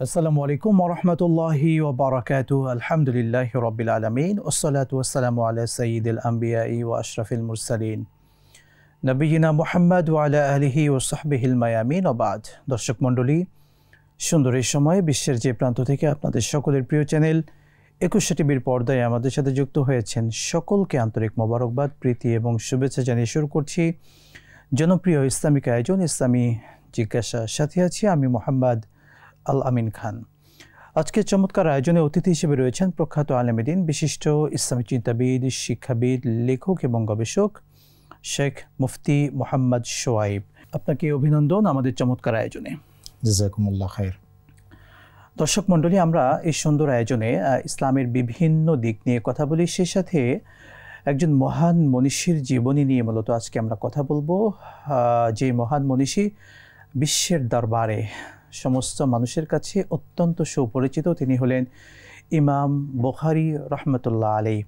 আসসালামু আলাইকুম ওয়া রাহমাতুল্লাহি ওয়া বারাকাতুহু। আলহামদুলিল্লাহি রাব্বিল আলামিন ওয়াসসালাতু ওয়াসসালামু আলা সাইয়্যিদিল আমবিয়াই ওয়া আশরাফিল মুরসালিন নবিয়িনা মুহাম্মদ ওয়া আলা আলিহি ওয়া সাহবিহিল মায়ামিন ওয়া বাদ। দর্শক মণ্ডলী, সুন্দর এই সময়ে বিশ্বের যে প্রান্ত থেকে আপনাদের সকলের প্রিয় চ্যানেল ২১ টিভির পর্দায় আমাদের সাথে যুক্ত হয়েছেন সকলকে আন্তরিক মোবারকবাদ, প্রীতি এবং শুভেচ্ছা জানিয়ে শুরু করছি জনপ্রিয় ইসলামিক আয়োজন ইসলামী জিজ্ঞাসা। সাথে আছি আমি মোহাম্মদ আল আমিন খান। আজকে চমৎকার আয়োজনে অতিথি হিসেবে রয়েছেন প্রখ্যাত আলেম দ্বীন, বিশিষ্ট ইসলামী চিন্তাবিদ, শিক্ষাবিদ, লেখক এবং গবেষক শেখ মুফতি মোহাম্মদ সোয়াইব। আপনাকে অভিনন্দন আমাদের চমৎকার আয়োজনে। জাযাকুমুল্লাহ খাইর। দর্শক মণ্ডলী, আমরা এই সুন্দর আয়োজনে ইসলামের বিভিন্ন দিক নিয়ে কথা বলি, সেই সাথে একজন মহান মনীষীর জীবনী নিয়ে মূলত আজকে আমরা কথা বলবো। যে মহান মনীষী বিশ্বের দরবারে সমস্ত মানুষের কাছে অত্যন্ত সুপরিচিত, তিনি হলেন ইমাম বুখারী রহমতুল্লাহ আলাইহি।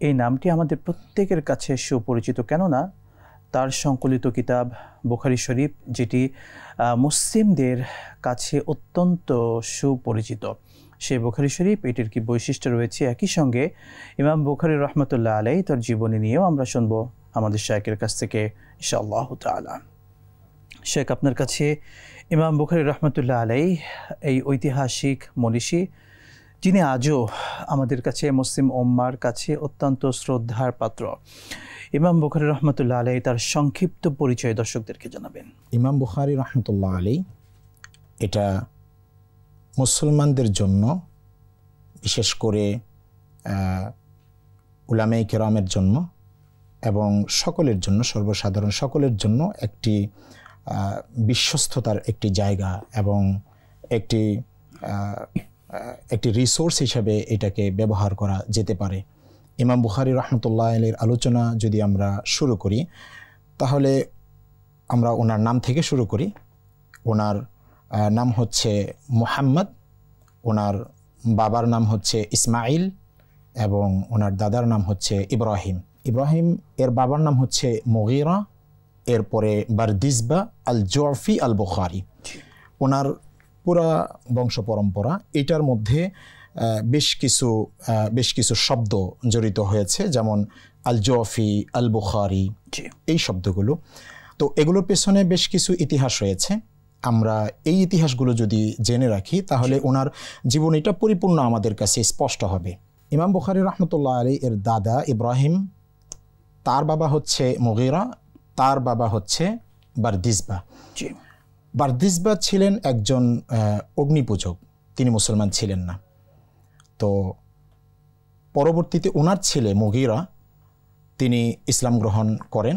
এই নামটি আমাদের প্রত্যেকের কাছে সুপরিচিত, কেননা তার সংকলিত কিতাব বুখারী শরীফ, যেটি মুসলিমদের কাছে অত্যন্ত সুপরিচিত, সেই বুখারী শরীফ, এটির কি বৈশিষ্ট্য রয়েছে। একই সঙ্গে ইমাম বুখারী রহমতুল্লাহ আলাইহি তার জীবনী নিয়েও আমরা শুনব আমাদের শায়খের কাছ থেকে ইনশাআল্লাহ তাআলা। শেখ, আপনার কাছে ইমাম বুখারী রহমতুল্লাহ আলাইহি এই ঐতিহাসিক মনীষী, যিনি আজও আমাদের কাছে মুসলিম উম্মার কাছে অত্যন্ত শ্রদ্ধার পাত্র, ইমাম বুখারী রহমতুল্লাহ আলাইহি তার সংক্ষিপ্ত পরিচয় দর্শকদেরকে জানাবেন। ইমাম বুখারী রহমতুল্লাহ আলাইহি এটা মুসলমানদের জন্য, বিশেষ করে উলামায়ে কেরামের জন্য এবং সকলের জন্য, সর্বসাধারণ সকলের জন্য একটি বিশ্বস্ততার একটি জায়গা এবং একটি রিসোর্স হিসাবে এটাকে ব্যবহার করা যেতে পারে। ইমাম বুখারী রহমতুল্লাহ আলাইহির আলোচনা যদি আমরা শুরু করি, তাহলে আমরা ওনার নাম থেকে শুরু করি। ওনার নাম হচ্ছে মুহাম্মদ, ওনার বাবার নাম হচ্ছে ইসমাইল এবং ওনার দাদার নাম হচ্ছে ইব্রাহিম। ইব্রাহিম এর বাবার নাম হচ্ছে মুগীরা, এরপরে বারদিসবা আল জুফি আল বুখারী। ওনার পুরা বংশ পরম্পরা, এটার মধ্যে বেশ কিছু শব্দ জড়িত হয়েছে, যেমন আল জুফি, আল বুখারী, এই শব্দগুলো। তো এগুলোর পেছনে বেশ কিছু ইতিহাস রয়েছে। আমরা এই ইতিহাসগুলো যদি জেনে রাখি, তাহলে ওনার জীবনীটা পরিপূর্ণ আমাদের কাছে স্পষ্ট হবে। ইমাম বুখারী রহমতুল্লাহ আলাইহি এর দাদা ইব্রাহিম, তার বাবা হচ্ছে মুগীরা, তার বাবা হচ্ছে বারদিসবা। বারদিসবা ছিলেন একজন অগ্নিপূজক, তিনি মুসলমান ছিলেন না। তো পরবর্তীতে ওনার ছেলে মুগীরা, তিনি ইসলাম গ্রহণ করেন।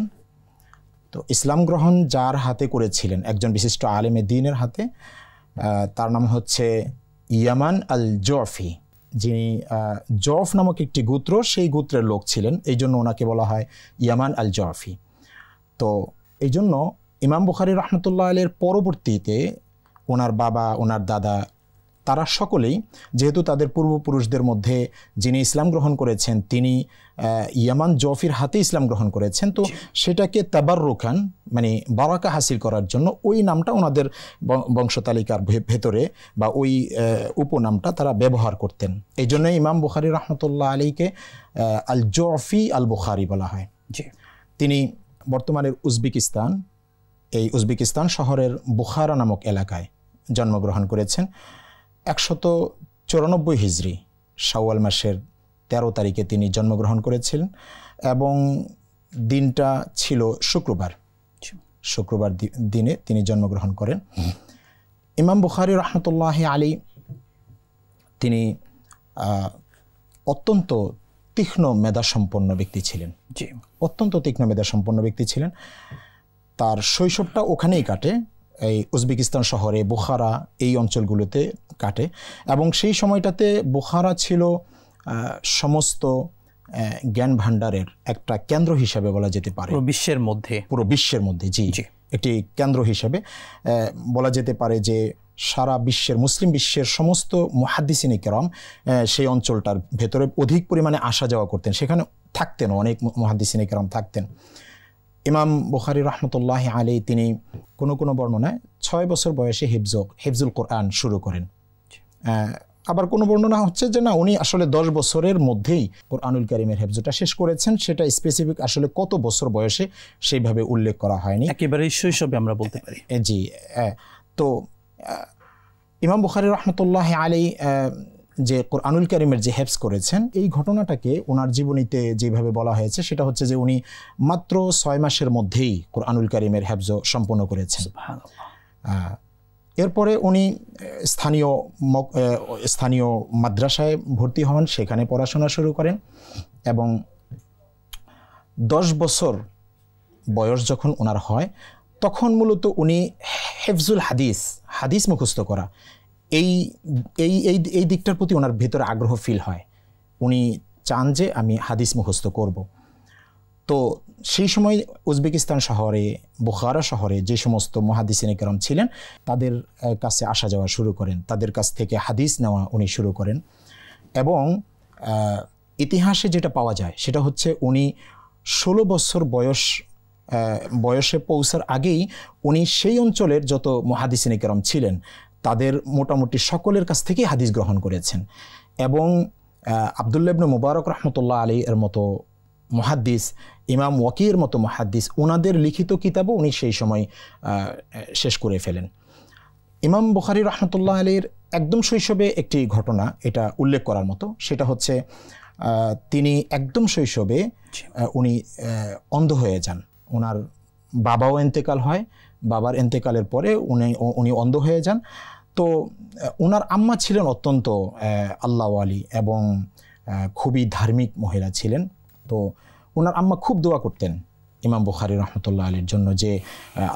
তো ইসলাম গ্রহণ যার হাতে করেছিলেন, একজন বিশিষ্ট আলেমে দ্বীনের হাতে, তার নাম হচ্ছে ইয়ামান আল জুফি, যিনি জফ নামক একটি গোত্র, সেই গোত্রের লোক ছিলেন, এই জন্য ওনাকে বলা হয় ইয়ামান আল জুফি। তো এই জন্য ইমাম বুখারী রহমতুল্লাহ আলাইহির পরবর্তীতে ওনার বাবা, ওনার দাদা, তারা সকলেই, যেহেতু তাদের পূর্বপুরুষদের মধ্যে যিনি ইসলাম গ্রহণ করেছেন তিনি ইয়ামান জফির হাতে ইসলাম গ্রহণ করেছেন, তো সেটাকে তাবাররুকান, মানে বারাকা হাসিল করার জন্য ওই নামটা ওনাদের বংশতালিকার ভেতরে বা ওই উপনামটা তারা ব্যবহার করতেন। এই জন্য ইমাম বুখারী রহমতুল্লাহ আলাইহিকে আল জুফি আল বুখারী বলা হয়। তিনি বর্তমানের উজবেকিস্তান, এই উজবেকিস্তান শহরের বুখারা নামক এলাকায় জন্মগ্রহণ করেছেন। ১৯৪ হিজরি শাওয়াল মাসের ১৩ তারিখে তিনি জন্মগ্রহণ করেছিলেন এবং দিনটা ছিল শুক্রবার দিনে তিনি জন্মগ্রহণ করেন। ইমাম বুখারী রহমতুল্লাহ আলাইহি তিনি অত্যন্ত তীক্ষ্ণ মেধাসম্পন্ন ব্যক্তি ছিলেন, অত্যন্ত তীক্ষ্ণ মেধাসম্পন্ন ব্যক্তি ছিলেন। তার শৈশবটা ওখানেই কাটে, এই উজবেকিস্তান শহরে, বুখারা, এই অঞ্চলগুলোতে কাটে। এবং সেই সময়টাতে বুখারা ছিল সমস্ত জ্ঞান ভাণ্ডারের একটা কেন্দ্র হিসাবে বলা যেতে পারে, পুরো বিশ্বের মধ্যে জি একটি কেন্দ্র হিসাবে বলা যেতে পারে, যে সারা বিশ্বের, মুসলিম বিশ্বের সমস্ত মুহাদ্দিসিনে কেরাম সেই অঞ্চলটার ভেতরে অধিক পরিমাণে আসা যাওয়া করতেন। সেখানে থাকতেন, অনেক মুহাদ্দিসিনে কেরাম থাকতেন। ইমাম বুখারী রাহমাতুল্লাহি আলাইহি তিনি কোনো কোনো বর্ণনায় 6 বছর বয়সে হিফজুল কোরআন শুরু করেন। আবার কোনো বর্ণনা হচ্ছে যে না, উনি আসলে 10 বছরের মধ্যেই কোরআনুল কারীমের হিফজটা শেষ করেছেন। সেটা স্পেসিফিক আসলে কত বছর বয়সে সেইভাবে উল্লেখ করা হয়নি, একেবারে শৈশবে আমরা বলতে পারি। জি। তো ইমাম বুখারী রাহমাতুল্লাহি আলাইহি যে কোরআনুল কারীমের যে হিফজ করেছেন, এই ঘটনাটাকে ওনার জীবনীতে যেভাবে বলা হয়েছে সেটা হচ্ছে যে উনি মাত্র 6 মাসের মধ্যেই কোরআনুল কারীমের হিফজ সম্পন্ন করেছেন। এরপরে উনি স্থানীয় মাদ্রাসায় ভর্তি হন, সেখানে পড়াশোনা শুরু করেন এবং 10 বছর বয়স যখন ওনার হয় তখন মূলত উনি হিফজুল হাদিস মুখস্থ করা, এই দিকটার প্রতি ওনার ভেতরে আগ্রহ ফিল হয়। উনি চান যে আমি হাদিস মুখস্থ করব। তো সেই সময় উজবেকিস্তান শহরে, বুখারা শহরে যে সমস্ত মুহাদ্দিসিনে কেরাম ছিলেন তাদের কাছে আসা যাওয়া শুরু করেন, তাদের কাছ থেকে হাদিস নেওয়া উনি শুরু করেন। এবং ইতিহাসে যেটা পাওয়া যায় সেটা হচ্ছে উনি 16 বছর বয়সে পৌঁছার আগেই উনি সেই অঞ্চলের যত মুহাদ্দিসিনে কেরাম ছিলেন তাদের মোটামুটি সকলের কাছ থেকেই হাদিস গ্রহণ করেছেন। এবং আব্দুল্লাহ ইবনে মুবারক রাহমাতুল্লাহ আলাইহি এর মতো মুহাদ্দিস, ইমাম ওয়াকির মতো মুহাদ্দিস, ওনাদের লিখিত কিতাবও উনি সেই সময় শেষ করে ফেলেন। ইমাম বুখারী রাহমাতুল্লাহ আলাইহির একদম শৈশবে একটি ঘটনা এটা উল্লেখ করার মতো, সেটা হচ্ছে তিনি একদম শৈশবে উনি অন্ধ হয়ে যান। ওনার বাবাও ইন্তেকাল হয়, বাবার ইন্তেকালের পরে উনি অন্ধ হয়ে যান। তো ওনার আম্মা ছিলেন অত্যন্ত আল্লাহওয়ালি এবং খুবই ধার্মিক মহিলা ছিলেন। তো ওনার আম্মা খুব দোয়া করতেন ইমাম বুখারী রাহমাতুল্লাহ আলাইহির জন্য যে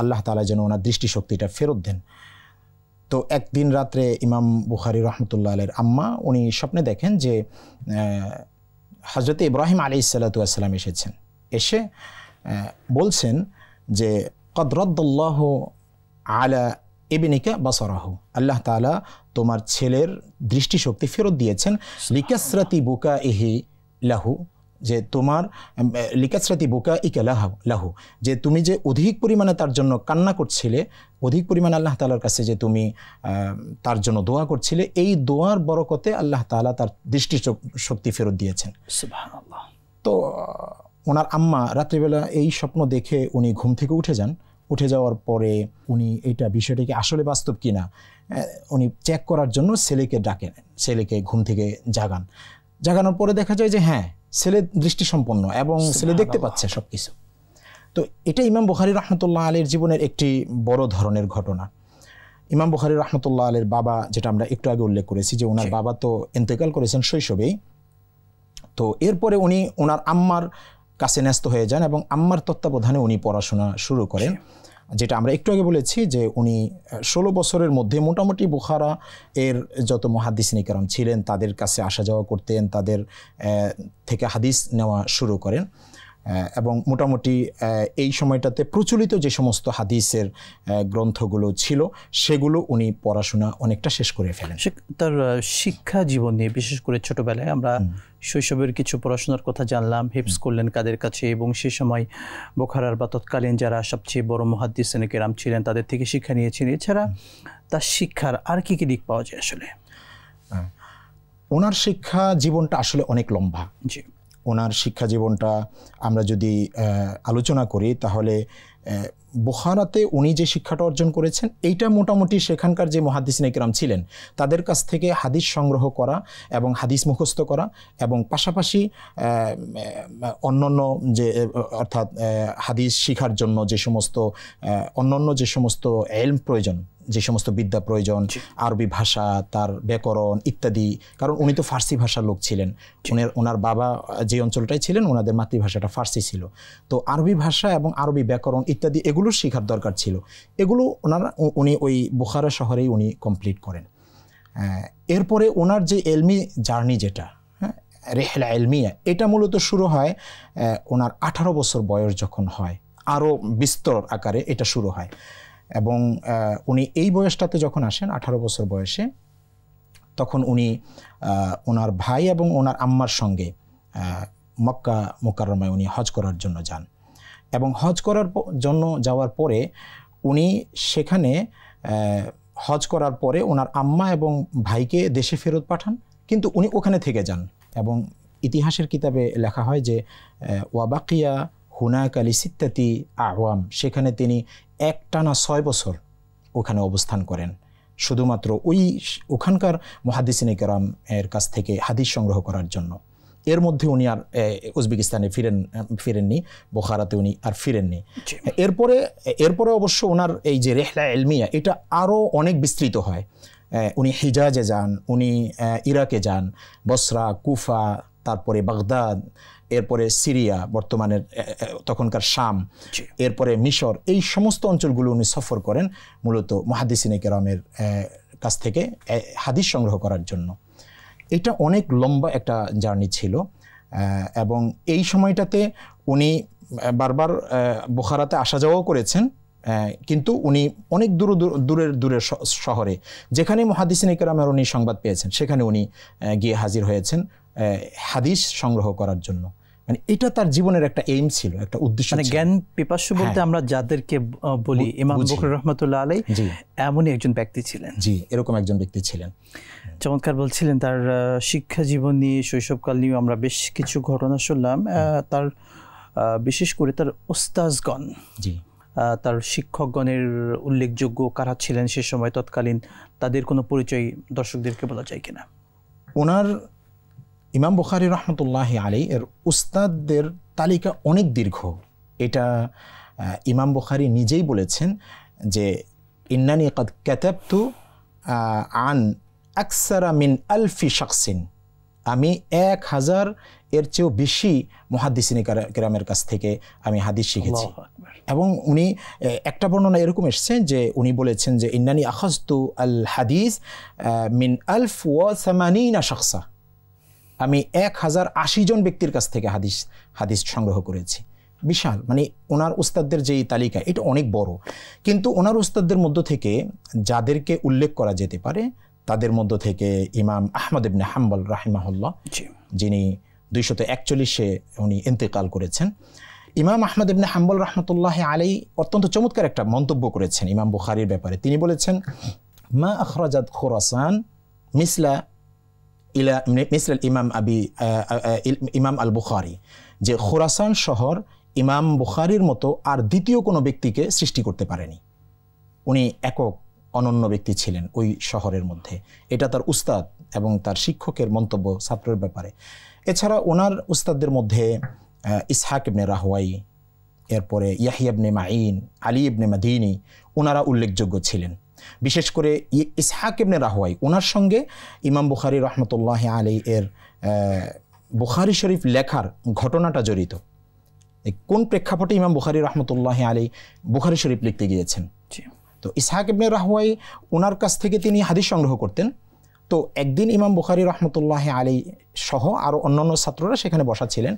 আল্লাহ তাআলা যেন ওনার দৃষ্টিশক্তিটা ফেরত দেন। তো একদিন রাত্রে ইমাম বুখারী রাহমাতুল্লাহ আলাইহির আম্মা উনি স্বপ্নে দেখেন যে হযরত ইব্রাহিম আলাইহিস সালাতু ওয়াস সালাম এসেছেন, এসে বলছেন যে কদ রাদ্দাল্লাহু আলা ইবনিকা বাসারাহু, আল্লাহ তাআলা তোমার ছেলের দৃষ্টিশক্তি ফেরত দিয়েছেন। লিকাসরাতি বুকাইহি লাহু, যে তোমার লিকাসরাতি বুকাইকা লাহু, যে তুমি যে অধিক পরিমাণে তার জন্য কান্না করছিলে, অধিক পরিমাণে আল্লাহ তাআলার কাছে যে তুমি তার জন্য দোয়া করছিলে, এই দোয়ার বরকতে আল্লাহ তাআলা তার দৃষ্টিশক্তি ফেরত দিয়েছেন। সুবহানাল্লাহ। তো ওনার আম্মা রাত্রিবেলা এই স্বপ্ন দেখে উনি ঘুম থেকে উঠে যান। উঠে যাওয়ার পরে উনি এইটা বিষয়টাকে আসলে বাস্তব কিনা উনি চেক করার জন্য ছেলেকে ডাকেন, ছেলেকে ঘুম থেকে জাগানোর পরে দেখা যায় যে হ্যাঁ, ছেলে দৃষ্টিসম্পন্ন এবং ছেলে দেখতে পাচ্ছে সবকিছু। তো এটা ইমাম বুখারী রাহমাতুল্লাহ আলাইহির জীবনের একটি বড় ধরনের ঘটনা। ইমাম বুখারী রাহমাতুল্লাহ আলাইহির বাবা, যেটা আমরা একটু আগে উল্লেখ করেছি যে ওনার বাবা তো ইন্তেকাল করেছেন শৈশবেই। তো এরপরে উনি ওনার আম্মার কাছে ন্যস্ত হয়ে যান এবং আম্মার তত্ত্বাবধানে উনি পড়াশোনা শুরু করেন। যেটা আমরা একটু আগে বলেছি যে উনি 16 বছরের মধ্যে মোটামুটি বুখারা এর যত মুহাদ্দিসিনে কেরাম ছিলেন তাদের কাছে আসা যাওয়া করতেন, তাদের থেকে হাদিস নেওয়া শুরু করেন এবং মোটামুটি এই সময়টাতে প্রচলিত যে সমস্ত হাদিসের গ্রন্থগুলো ছিল সেগুলো উনি পড়াশোনা অনেকটা শেষ করে ফেলেন। তার শিক্ষা জীবন নিয়ে, বিশেষ করে ছোটবেলায় আমরা শৈশবের কিছু পড়াশোনার কথা জানলাম, হিফজ করলেন কাদের কাছে, এবং সে সময় বুখারার বা তৎকালীন যারা সবচেয়ে বড় মুহাদ্দিসিনে কেরাম ছিলেন তাদের থেকে শিক্ষা নিয়েছেন। এছাড়া তার শিক্ষার আর কি কি দিক পাওয়া যায় আসলে? ওনার শিক্ষা জীবনটা আসলে অনেক লম্বা। জি, ওনার শিক্ষা জীবনটা আমরা যদি আলোচনা করি তাহলে বুখারাতে উনি যে শিক্ষাটা অর্জন করেছেন এইটা মোটামুটি সেখানকার যে মুহাদ্দিসিনে কেরাম ছিলেন তাদের কাছ থেকে হাদিস সংগ্রহ করা এবং হাদিস মুখস্থ করা, এবং পাশাপাশি অন্যান্য যে অর্থাৎ হাদিস শিখার জন্য যে সমস্ত অন্যান্য যে সমস্ত ইলম প্রয়োজন, যে সমস্ত বিদ্যা প্রয়োজন, আরবি ভাষা, তার ব্যাকরণ ইত্যাদি। কারণ উনি তো ফার্সি ভাষার লোক ছিলেন, ওনার বাবা যে অঞ্চলটায় ছিলেন ওনাদের মাতৃভাষাটা ফার্সি ছিল। তো আরবি ভাষা এবং আরবি ব্যাকরণ ইত্যাদি এগুলো শেখার দরকার ছিল। এগুলো উনি ওই বুখারা শহরেই উনি কমপ্লিট করেন। এরপরে ওনার যে এলমি জার্নি, যেটা রেহলা এলমিয়া, এটা মূলত শুরু হয় ওনার 18 বছর বয়স যখন হয়, আরও বিস্তর আকারে এটা শুরু হয়। এবং উনি এই বয়সটাতে যখন আসেন 18 বছর বয়সে, তখন উনি ওনার ভাই এবং ওনার আম্মার সঙ্গে মক্কা মুকাররমায় উনি হজ করার জন্য যান এবং হজ করার জন্য যাওয়ার পরে উনি সেখানে হজ করার পরে ওনার আম্মা এবং ভাইকে দেশে ফেরত পাঠান, কিন্তু উনি ওখানে থেকে যান এবং ইতিহাসের কিতাবে লেখা হয় যে ওয়াবাকিয়া হুনাকা লিসিত্তাতি আওয়াম, সেখানে তিনি একটানা 6 বছর ওখানে অবস্থান করেন, শুধুমাত্র ওখানকার মুহাদ্দিসিনে কেরাম এর কাছ থেকে হাদিস সংগ্রহ করার জন্য। এর মধ্যে উনি আর উজবেকিস্তানে ফিরেননি, বুখারাতে উনি আর ফিরেননি। এরপরে অবশ্য ওনার এই যে রেহলা ইলমিয়া এটা আরও অনেক বিস্তৃত হয়। উনি হিজাজে যান, উনি ইরাকে যান, বসরা, কুফা, তারপরে বাগদাদ, এরপরে সিরিয়া বর্তমানের তখনকার শাম, এরপরে মিশর, এই সমস্ত অঞ্চলগুলো উনি সফর করেন মূলত মুহাদ্দিসিনে কেরামের কাছ থেকে হাদিস সংগ্রহ করার জন্য। এটা অনেক লম্বা একটা জার্নি ছিল এবং এই সময়টাতে উনি বারবার বুখারাতে আসা যাওয়াও করেছেন, কিন্তু উনি অনেক দূরের শহরে যেখানে মুহাদ্দিসিনে কেরামের উনি সংবাদ পেয়েছেন সেখানে উনি গিয়ে হাজির হয়েছেন হাদিস সংগ্রহ করার জন্য। মানে এটা তার জীবনের একটা এইম ছিল, একটা উদ্দেশ্য। মানে জ্ঞান পিপাসু বলতে আমরা যাদেরকে বলি ইমাম বখরি রহমতুল্লাহ আলাইহি এমনই একজন ব্যক্তি ছিলেন। জি, এরকম একজন ব্যক্তি ছিলেন। চমৎকার বলছিলেন তার শিক্ষা জীবন নিয়ে, শৈশবকাল নিয়ে আমরা বেশ কিছু ঘটনা শুনলাম। তার বিশেষ করে তার ওস্তাজগণ, তার শিক্ষকগণের উল্লেখযোগ্য কারা ছিলেন সে সময় তৎকালীন, তাদের কোনো পরিচয় দর্শকদেরকে বলা যায় কিনা? ওনার ইমাম বুখারী রাহমাতুল্লাহি আলাইহি এর উস্তাদদের তালিকা অনেক দীর্ঘ। এটা ইমাম বুখারী নিজেই বলেছেন যে ইন্নানি ক্বাদ কাতাবতু আন আকসারা মিন আলফি শাখসিন, আমি 1000 এর চেয়েও বেশি মুহাদ্দিসিনে কেরামের কাছ থেকে আমি হাদিস শিখেছি। এবং উনি একটা বর্ণনা এরকম এসছে যে উনি বলেছেন যে ইন্নানি আখাযতু আল হাদিস মিন 1080 শাখসা, আমি 1080 জন ব্যক্তির কাছ থেকে হাদিস সংগ্রহ করেছি। বিশাল, মানে ওনার উস্তাদদের যেই তালিকা এটা অনেক বড়। কিন্তু ওনার উস্তাদদের মধ্য থেকে যাদেরকে উল্লেখ করা যেতে পারে তাদের মধ্য থেকে ইমাম আহমদ ইবনে হাম্বল রাহিমাহুল্লাহ, যিনি 241-এ উনি ইন্তেকাল করেছেন। ইমাম আহমদ ইবনে হাম্বল রাহমাতুল্লাহি আলাইহি অত্যন্ত চমৎকার একটা মন্তব্য করেছেন ইমাম বুখারীর ব্যাপারে। তিনি বলেছেন মা আখরাজাত খুরাসান মিসলা ইমাম আল বুখারী, যে খুরাসান শহর ইমাম বুখারীর মতো আর দ্বিতীয় কোনো ব্যক্তিকে সৃষ্টি করতে পারেনি। উনি একক অনন্য ব্যক্তি ছিলেন ওই শহরের মধ্যে। এটা তার উস্তাদ এবং তার শিক্ষকের মন্তব্য ছাত্রের ব্যাপারে। এছাড়া ওনার উস্তাদদের মধ্যে ইসহাক ইবনে রাহওয়াই, এরপরে ইয়াহইয়া ইবনে মাঈন, আলী ইবনে মাদিনী, ওনারা উল্লেখযোগ্য ছিলেন। বিশেষ করে ইসহাক ইবনে রাহওয়াই, ওনার সঙ্গে ইমাম বুখারী রাহমাতুল্লাহি আলাইহি এর বুখারী শরীফ লেখার ঘটনাটা জড়িত। কোন প্রেক্ষাপটে ইমাম বুখারী রাহমাতুল্লাহি আলাইহি বুখারী শরীফ লিখতে গিয়েছেন? তো ইসহাক ইবনে রাহওয়াই ওনার কাছ থেকে তিনি হাদিস সংগ্রহ করতেন। তো একদিন ইমাম বুখারী রাহমাতুল্লাহি আলাইহি সহ আরও অন্যান্য ছাত্ররা সেখানে বসা ছিলেন।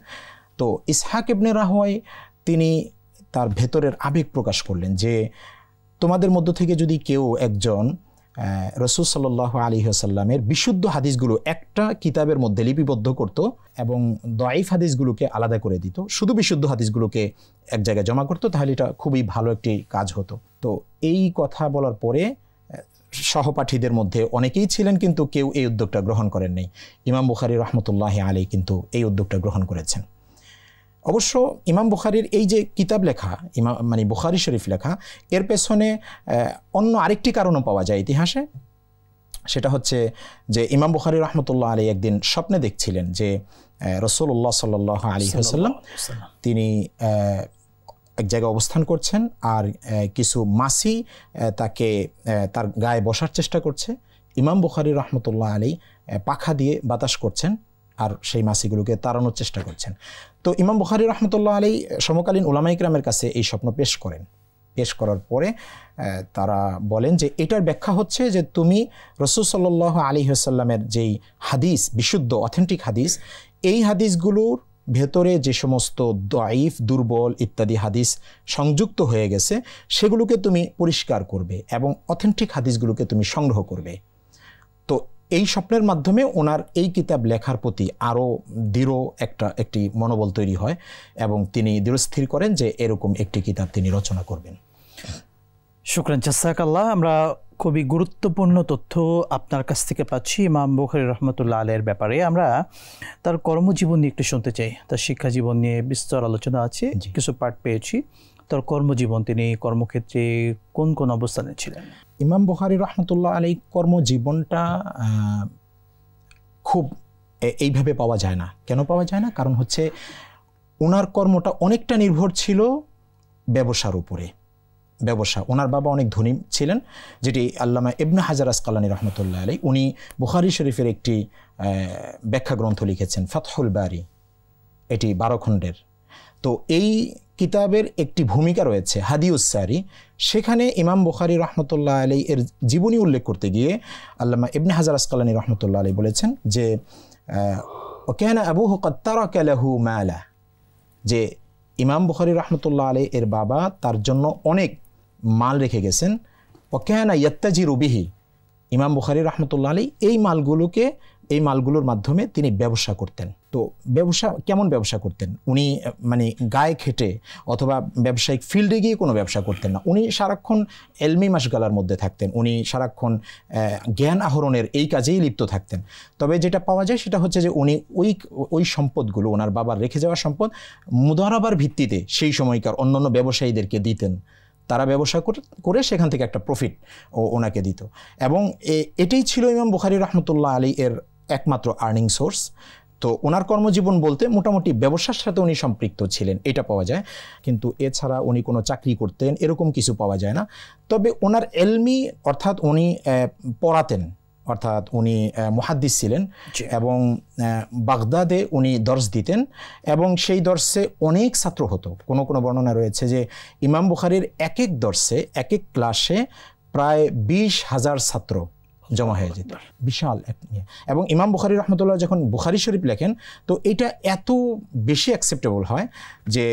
তো ইসহাক ইবনে রাহওয়াই তিনি তার ভেতরের আবেগ প্রকাশ করলেন যে তোমাদের মধ্য থেকে যদি কেউ একজন রাসূল সাল্লাল্লাহু আলাইহি ওয়াসাল্লামের বিশুদ্ধ হাদিসগুলো একটা কিতাবের মধ্যে লিপিবদ্ধ করত এবং দাঈফ হাদিসগুলোকে আলাদা করে দিত, শুধু বিশুদ্ধ হাদিসগুলোকে এক জায়গায় জমা করত, তাহলে এটা খুবই ভালো একটি কাজ হতো। তো এই কথা বলার পরে সহপাঠীদের মধ্যে অনেকেই ছিলেন, কিন্তু কেউ এই উদ্যোগটা গ্রহণ করেন নাই। ইমাম বুখারী রাহমাতুল্লাহি আলাইহি কিন্তু এই উদ্যোগটা গ্রহণ করেছেন। অবশ্য ইমাম বুখারীর এই যে কিতাব লেখা, মানে বুখারী শরীফ লেখা, এর পেছনে অন্য আরেকটি কারণও পাওয়া যায় ইতিহাসে। সেটা হচ্ছে যে ইমাম বুখারী রাহমাতুল্লাহ আলাইহি একদিন স্বপ্নে দেখছিলেন যে রাসূলুল্লাহ সাল্লাল্লাহু আলাইহি ওয়াসাল্লাম তিনি এক জায়গায় অবস্থান করছেন আর কিছু মাছি তাকে তার গায়ে বসার চেষ্টা করছে। ইমাম বুখারী রাহমাতুল্লাহ আলাইহি পাখা দিয়ে বাতাস করছেন আর সেই মাছিগুলোকে তাড়ানোর চেষ্টা করছেন। তো ইমাম বুখারী রাহমাতুল্লাহ আলাইহি সমকালীন উলামায়ে কেরামের কাছে এই স্বপ্ন পেশ করেন। পেশ করার পরে তারা বলেন যে এটার ব্যাখ্যা হচ্ছে যে তুমি রাসূল সাল্লাল্লাহু আলাইহি ওয়াসাল্লামের যেই হাদিস, বিশুদ্ধ অথেন্টিক হাদিস, এই হাদিসগুলোর ভেতরে যে সমস্ত দাঈফ, দুর্বল ইত্যাদি হাদিস সংযুক্ত হয়ে গেছে সেগুলোকে তুমি পরিষ্কার করবে এবং অথেন্টিক হাদিসগুলোকে তুমি সংগ্রহ করবে। তো এই স্বপ্নের মাধ্যমে ওনার এই কিতাব লেখার প্রতি আরও দৃঢ় একটি মনোবল তৈরি হয় এবং তিনি দৃঢ়স্থির করেন যে এরকম একটি কিতাব তিনি রচনা করবেন। শুকরান জাযাকাল্লাহ। আমরা খুবই গুরুত্বপূর্ণ তথ্য আপনার কাছ থেকে পাচ্ছি ইমাম বুখারী রহমতুল্লাহ আলাইহির ব্যাপারে। আমরা তার কর্মজীবন নিয়ে একটু শুনতে চাই। তার শিক্ষা জীবন নিয়ে বিস্তর আলোচনা আছে, কিছু পাঠ পেয়েছি। তার কর্মজীবন, তিনি কর্মক্ষেত্রে কোন কোন অবস্থানে ছিলেন? ইমাম বুখারী রহমতুল্লাহ আলাইহি কর্মজীবনটা খুব এইভাবে পাওয়া যায় না। কেন পাওয়া যায় না? কারণ হচ্ছে ওনার কর্মটা অনেকটা নির্ভর ছিল ব্যবসার উপরে। ব্যবসা, ওনার বাবা অনেক ধনী ছিলেন, যেটি আল্লামা ইবনে হাজার আসকালানী রহমতুল্লাহ আলাইহি, উনি বুখারী শরীফের একটি ব্যাখ্যা গ্রন্থ লিখেছেন ফাতহুল বারি, এটি 12 খণ্ডের। তো এই কিতাবের একটি ভূমিকা রয়েছে হাদিউস সারি, সেখানে ইমাম বুখারী রহমতুল্লাহ আলাইহি এর জীবনী উল্লেখ করতে গিয়ে আল্লামা ইবনে হাজার আসকালানী রহমতুল্লাহ আলাইহি বলেছেন যে ওয়াকানা আবুহু ক্বাদ তারাকা লাহু মালা, যে ইমাম বুখারী রহমতুল্লাহ আলাইহি এর বাবা তার জন্য অনেক মাল রেখে গেছেন। ওয়াকানা ইয়াত্তাজিরু বিহি, ইমাম বুখারী রহমতুল্লাহ আলাইহি এই মালগুলোর মাধ্যমে তিনি ব্যবসা করতেন। তো ব্যবসা কেমন ব্যবসা করতেন? উনি মানে গায়ে খেটে অথবা ব্যবসায়িক ফিল্ডে গিয়ে কোনো ব্যবসা করতেন না। উনি সারাক্ষণ এলমি মাশগালার মধ্যে থাকতেন, উনি সারাক্ষণ জ্ঞান আহরণের এই কাজেই লিপ্ত থাকতেন। তবে যেটা পাওয়া যায় সেটা হচ্ছে যে উনি ওই সম্পদগুলো, ওনার বাবার রেখে যাওয়া সম্পদ মুদারাবার ভিত্তিতে সেই সময়কার অন্যান্য ব্যবসায়ীদেরকে দিতেন। তারা ব্যবসা করে সেখান থেকে একটা প্রফিট ওনাকে দিত, এবং এটাই ছিল ইমাম বুখারী রহমতুল্লাহ আলাইহি এর একমাত্র আর্নিং সোর্স। তো ওনার কর্মজীবন বলতে মোটামুটি ব্যবসার সাথে উনি সম্পৃক্ত ছিলেন, এটা পাওয়া যায়। কিন্তু এছাড়া উনি কোনো চাকরি করতেন এরকম কিছু পাওয়া যায় না। তবে ওনার এলমি, অর্থাৎ উনি পড়াতেন, অর্থাৎ উনি মুহাদ্দিস ছিলেন এবং বাগদাদে উনি দর্স দিতেন এবং সেই দর্সে অনেক ছাত্র হতো। কোনো কোনো বর্ণনা রয়েছে যে ইমাম বুখারীর এক এক দর্সে, এক এক ক্লাসে প্রায় 20,000 ছাত্র জমা হয়ে যেত, বিশাল এক নিয়ে। এবং ইমাম বুখারী রহমতুল্লাহ যখন বুখারী শরীফ লেখেন, তো এটা এত বেশি অ্যাকসেপ্টেবল হয় যে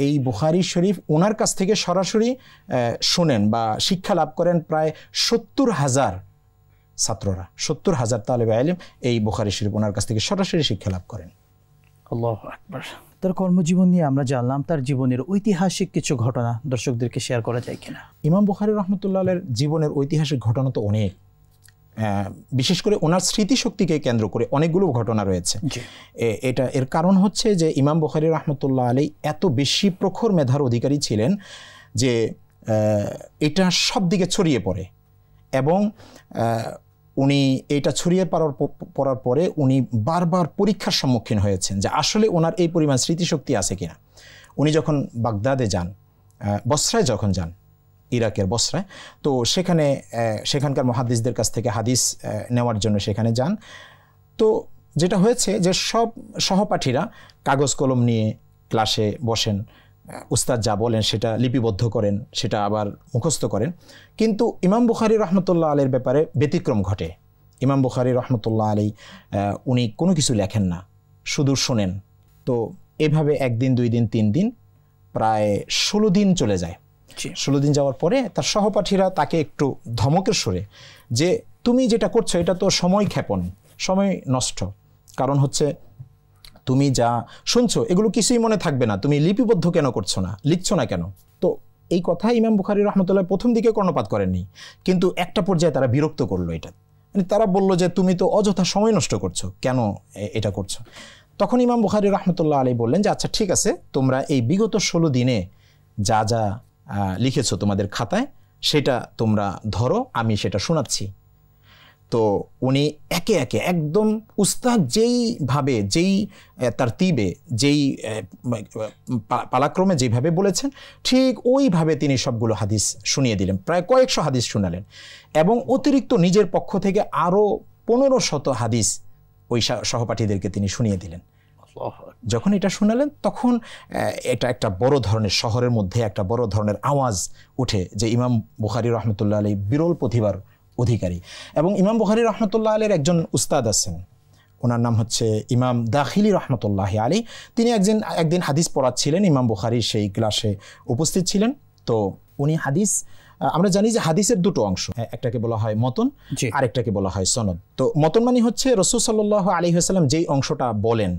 এই বুখারী শরীফ ওনার কাছ থেকে সরাসরি শোনেন বা শিক্ষা লাভ করেন প্রায় 70,000 ছাত্ররা, 70,000 তালেবে ইলম এই বুখারী শরীফ ওনার কাছ থেকে সরাসরি শিক্ষা লাভ করেন। আল্লাহু আকবার। তার কর্মজীবন নিয়ে আমরা জানলাম, তার জীবনের ঐতিহাসিক কিছু ঘটনা দর্শকদেরকে শেয়ার করা যায় কিনা? ইমাম বুখারী রহমতুল্লাহের জীবনের ঐতিহাসিক ঘটনা তো অনেক, বিশেষ করে ওনার স্মৃতিশক্তিকে কেন্দ্র করে অনেকগুলো ঘটনা রয়েছে। এর কারণ হচ্ছে যে ইমাম বুখারী রহমতুল্লাহ আলাইহি এত বেশি প্রখর মেধার অধিকারী ছিলেন যে এটা সব দিকে ছড়িয়ে পড়ে, এবং উনি এটা ছড়িয়ে পড়ার পরে উনি বারবার পরীক্ষার সম্মুখীন হয়েছেন যে আসলে ওনার এই পরিমাণ স্মৃতিশক্তি আছে কিনা। উনি যখন বাগদাদে যান, বসরায় যখন যান, ইরাকের বসরায়, তো সেখানকার মুহাদ্দিসদের কাছ থেকে হাদিস নেওয়ার জন্য সেখানে যান। তো যেটা হয়েছে যে সব সহপাঠীরা কাগজ কলম নিয়ে ক্লাসে বসেন, উস্তাদ যা বলেন সেটা লিপিবদ্ধ করেন, সেটা আবার মুখস্থ করেন। কিন্তু ইমাম বুখারী রহমতুল্লাহ আলাইহির ব্যাপারে ব্যতিক্রম ঘটে। ইমাম বুখারী রহমতুল্লাহ আলাইহি উনি কোনো কিছু লেখেন না, শুধু শোনেন। তো এভাবে 1 দিন 2 দিন 3 দিন প্রায় 16 দিন চলে যায়। 16 দিন যাওয়ার পরে তার সহপাঠীরা তাকে একটু ধমকের সুরে যে তুমি যেটা করছো এটা তো সময় ক্ষেপণ, সময় নষ্ট। কারণ হচ্ছে তুমি যা শুনছো এগুলো কিছুই মনে থাকবে না, তুমি লিপিবদ্ধ কেন করছো না, লিখছো না কেন? তো এই কথা ইমাম বুখারী রহমতুল্লাহ প্রথম দিকে কর্ণপাত করেননি, কিন্তু একটা পর্যায়ে তারা বিরক্ত করলো এটা। মানে তারা বলল যে তুমি তো অযথা সময় নষ্ট করছো, কেন এটা করছো? তখন ইমাম বুখারী রহমতুল্লাহ আলাইহি বললেন যে আচ্ছা ঠিক আছে, তোমরা এই বিগত 16 দিনে যা যা লিখেছো তোমাদের খাতায় সেটা তোমরা ধরো, আমি সেটা শোনাচ্ছি। তো উনি একে একে একদম উস্তাদ যেইভাবে, যেই তারতিবে, যেই পালাক্রমে যেভাবে বলেছেন ঠিক ওইভাবে তিনি সবগুলো হাদিস শুনিয়ে দিলেন। প্রায় কয়েকশো হাদিস শোনালেন এবং অতিরিক্ত নিজের পক্ষ থেকে আরও 1500 হাদিস ওই সহপাঠীদেরকে তিনি শুনিয়ে দিলেন। যখন এটা শোনালেন তখন এটা একটা বড় ধরনের, শহরের মধ্যে একটা বড় ধরনের আওয়াজ উঠে যে ইমাম বুখারী রহমতুল্লাহ আলাইহি বিরল প্রতিভার অধিকারী। এবং ইমাম বুখারী রহমতুল্লাহ আলাইহির একজন উস্তাদ আছেন, ওনার নাম হচ্ছে ইমাম দাখিলি রহমতুল্লাহ আলাইহি। তিনি একদিন হাদিস পড়াচ্ছিলেন, ইমাম বুখারী সেই ক্লাসে উপস্থিত ছিলেন। তো উনি হাদিস আমরা জানি যে হাদিসের দুটো অংশ, একটাকে বলা হয় মতন, আরেকটাকে বলা হয় সনদ। তো মতন মানে হচ্ছে রাসূল সাল্লাল্লাহু আলাইহি ওয়াসাল্লাম যেই অংশটা বলেন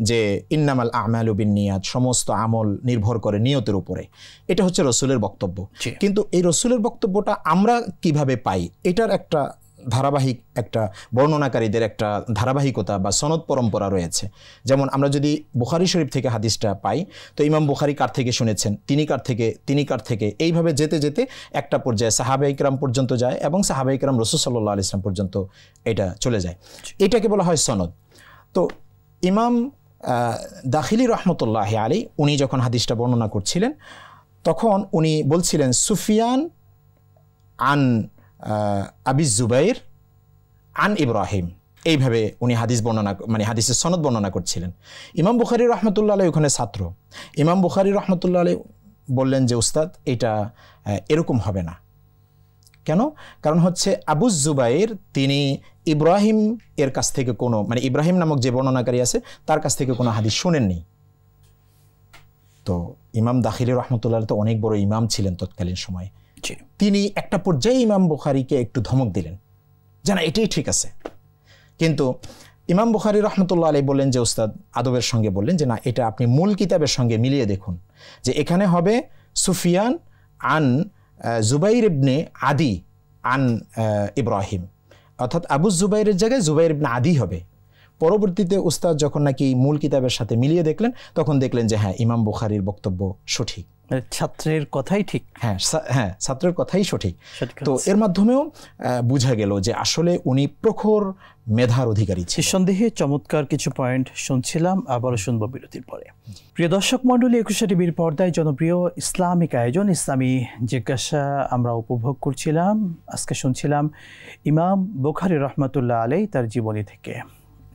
যে ইন্নামাল আমালু বিন্নিয়াত, সমস্ত আমল নির্ভর করে নিয়তের উপরে, এটা হচ্ছে রাসূলের বক্তব্য। কিন্তু এই রাসূলের বক্তব্যটা আমরা কিভাবে পাই, এটার একটা ধারাবাহিক, একটা বর্ণনাকারীদের একটা ধারাবাহিকতা বা সনদ পরম্পরা রয়েছে। যেমন আমরা যদি বুখারী শরীফ থেকে হাদিসটা পাই, তো ইমাম বুখারী কার থেকে শুনেছেন, তিনি কার থেকে, এইভাবে যেতে যেতে একটা পর্যায়ে সাহাবায়ে কিরাম পর্যন্ত যায় এবং সাহাবায়ে কিরাম রাসূল সাল্লাল্লাহু আলাইহি ওয়াসাল্লাম পর্যন্ত এটা চলে যায়। এটাকে বলা হয় সনদ। তো ইমাম দাখিলি রহমতুল্লাহি আলাইহি উনি যখন হাদিসটা বর্ণনা করছিলেন, তখন উনি বলছিলেন সুফিয়ান আন আবি জুবাইর আন ইব্রাহিম, এইভাবে উনি হাদিস বর্ণনা, মানে হাদিসের সনদ বর্ণনা করছিলেন। ইমাম বুখারী রহমতুল্লাহ আলাইহি ওখানে ছাত্র। ইমাম বুখারী রহমতুল্লাহ আলাইহি বললেন যে উস্তাদ, এটা এরকম হবে না। কেন? কারণ হচ্ছে আবু জুবাইর তিনি ইব্রাহিম এর কাছ থেকে কোনো, মানে ইব্রাহিম নামক যে বর্ণনাকারী আছে তার কাছ থেকে কোনো হাদিস শোনেননি। তো ইমাম দাখিলি রহমতুল্লাহ তো অনেক বড় ইমাম ছিলেন তৎকালীন সময়ে। তিনি একটা পর্যায়ে ইমাম বুখারীকে একটু ধমক দিলেন যে না, এটাই ঠিক আছে। কিন্তু ইমাম বুখারী রহমতুল্লাহ আলাইহি বললেন যে উস্তাদ, আদবের সঙ্গে বললেন যে না, এটা আপনি মূল কিতাবের সঙ্গে মিলিয়ে দেখুন, যে এখানে হবে সুফিয়ান আন জুবাইর ইবনে আদি আন ইব্রাহিম, অর্থাৎ আবু জুবাইরের জায়গায় জুবাইর ইবনে আদি হবে। পরবর্তীতে উস্তাদ যখন নাকি মূল কিতাবের সাথে মিলিয়ে দেখলেন, তখন দেখলেন যে হ্যাঁ, ইমাম বুখারীর বক্তব্য সঠিক, ছাত্রের কথাই ঠিক। হ্যাঁ, ছাত্রের কথাই সঠিক। তো এর মাধ্যমেও বোঝা গেল যে আসলে উনি প্রখর মেধার অধিকারী ছিলেন। নিঃসন্দেহে চমৎকার কিছু পয়েন্ট শুনছিলাম, আবারও শুনবো বিরতির পরে। প্রিয় দর্শক মণ্ডলী, একুশে টিভির পর্দায় জনপ্রিয় ইসলামিক আয়োজন ইসলামী জিজ্ঞাসা আমরা উপভোগ করছিলাম। আজকে শুনছিলাম ইমাম বুখারী রহমতুল্লাহ আলাইহি তার জীবনী থেকে।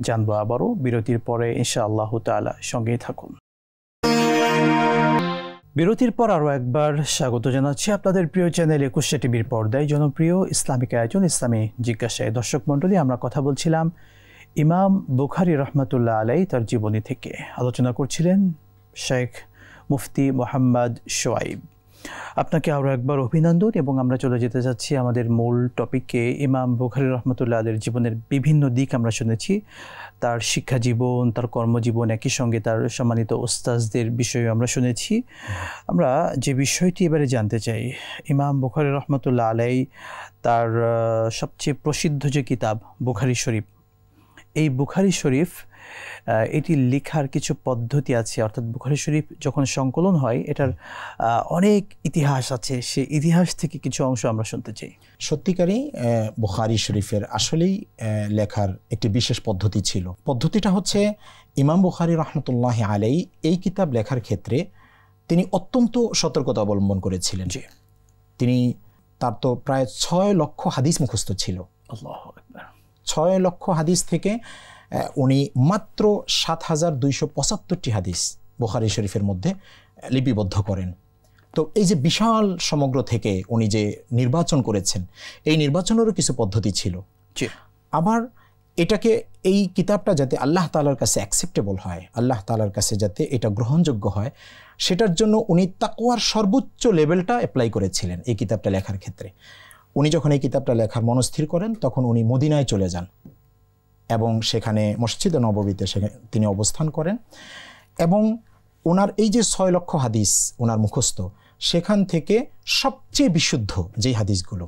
জানবো আবারও বিরতির পরে ইনশাআল্লাহ তাআলা, সঙ্গেই থাকুন। বিরতির পর আরও একবার স্বাগত জানাচ্ছি আপনাদের প্রিয় চ্যানেল একুশে টিভির পর্দায় জনপ্রিয় ইসলামিক আয়োজন ইসলামী জিজ্ঞাসায়। দর্শক মণ্ডলী, আমরা কথা বলছিলাম ইমাম বুখারী রহমতুল্লাহ আলাইহি তার জীবনী থেকে। আলোচনা করছিলেন শেখ মুফতি মোহাম্মদ শোয়াইব। আপনাকে আরও একবার অভিনন্দন, এবং আমরা চলে যেতে যাচ্ছি আমাদের মূল টপিকে। ইমাম বুখারী রহমতুল্লাহ আলাইহির জীবনের বিভিন্ন দিক আমরা শুনেছি, তার শিক্ষা জীবন, তার কর্মজীবন, একই সঙ্গে তার সম্মানিত ওস্তাজদের বিষয়ে আমরা শুনেছি। আমরা যে বিষয়টি এবারে জানতে চাই, ইমাম বুখারী রহমতুল্লাহ আলাইহি তার সবচেয়ে প্রসিদ্ধ যে কিতাব বুখারী শরীফ, এই বুখারী শরীফ এটি লেখার কিছু পদ্ধতি আছে, অর্থাৎ বুখারী শরীফ যখন সংকলন হয় এটার অনেক ইতিহাস আছে, সেই ইতিহাস থেকে কিছু অংশ আমরা শুনতে চাই। সত্যিকারই বুখারী শরীফের আসলেই লেখার একটি বিশেষ পদ্ধতি ছিল। পদ্ধতিটা হচ্ছে ইমাম বুখারী রহমতুল্লাহ আলাইহি এই কিতাব লেখার ক্ষেত্রে তিনি অত্যন্ত সতর্কতা অবলম্বন করেছিলেন। তিনি, তার তো প্রায় 6 লক্ষ হাদিস মুখস্থ ছিল। আল্লাহু আকবার। 6 লক্ষ হাদিস থেকে উনি মাত্র ৭,২৭৫টি হাদিস বুখারী শরীফের মধ্যে লিপিবদ্ধ করেন। তো এই যে বিশাল সমগ্র থেকে উনি যে নির্বাচন করেছেন, এই নির্বাচনেরও কিছু পদ্ধতি ছিল। আবার এটাকে, এই কিতাবটা যাতে আল্লাহ তাআলার কাছে অ্যাকসেপ্টেবল হয়, আল্লাহ তাআলার কাছে যাতে এটা গ্রহণযোগ্য হয়, সেটার জন্য উনি তাকওয়ার সর্বোচ্চ লেভেলটা অ্যাপ্লাই করেছিলেন এই কিতাবটা লেখার ক্ষেত্রে। উনি যখন এই কিতাবটা লেখার মনস্থির করেন, তখন উনি মদিনায় চলে যান এবং সেখানে মসজিদে নববীতে তিনি অবস্থান করেন, এবং ওনার এই যে 6 লক্ষ হাদিস ওনার মুখস্থ, সেখান থেকে সবচেয়ে বিশুদ্ধ যেই হাদিসগুলো,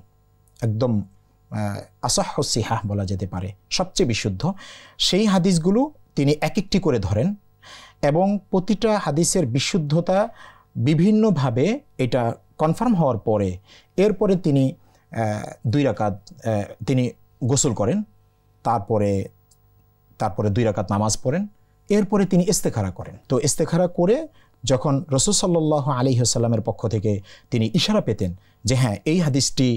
একদম আসাহু সিহাহ বলা যেতে পারে, সবচেয়ে বিশুদ্ধ সেই হাদিসগুলো তিনি এক একটি করে ধরেন, এবং প্রতিটা হাদিসের বিশুদ্ধতা বিভিন্নভাবে এটা কনফার্ম হওয়ার পরে, এরপরে তিনি 2 রাকাত তিনি গোসল করেন, তারপরে 2 রাকাত নামাজ পড়েন, এরপরে তিনি ইস্তেখারা করেন। তো ইস্তেখারা করে যখন রাসূল সাল্লাল্লাহু আলাইহি ওয়াসাল্লামের পক্ষ থেকে তিনি ইশারা পেতেন যে হ্যাঁ, এই হাদিসটি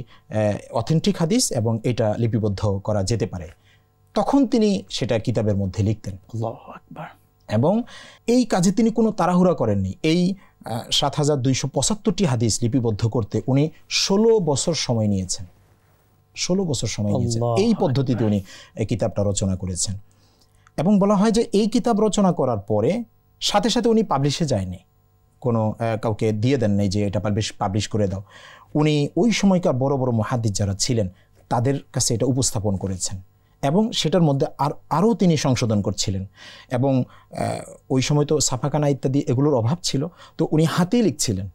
অথেন্টিক হাদিস এবং এটা লিপিবদ্ধ করা যেতে পারে, তখন তিনি সেটা কিতাবের মধ্যে লিখতেন। আল্লাহু আকবার। এবং এই কাজে তিনি কোনো তাড়াহুড়া করেননি। এই ৭,২৭৫টি হাদিস লিপিবদ্ধ করতে উনি 16 বছর সময় নিয়েছেন। 16 বছর সময় নিয়েছেন। এই পদ্ধতিতে উনি এই কিতাবটা রচনা করেছেন। এবং বলা হয় যে এই কিতাব রচনা করার পরে সাথে সাথে উনি পাবলিশে যায়নি, কোনো কাউকে দিয়ে দেন নাই যে এটা পাবলিশ করে দাও। উনি ওই সময়কার বড় বড় মুহাদ্দিস যারা ছিলেন তাদের কাছে এটা উপস্থাপন করেছেন এবং সেটার মধ্যে আরও তিনি সংশোধন করছিলেন। এবং ওই সময় তো ছাপাখানা ইত্যাদি এগুলোর অভাব ছিল, তো উনি হাতেই লিখছিলেন।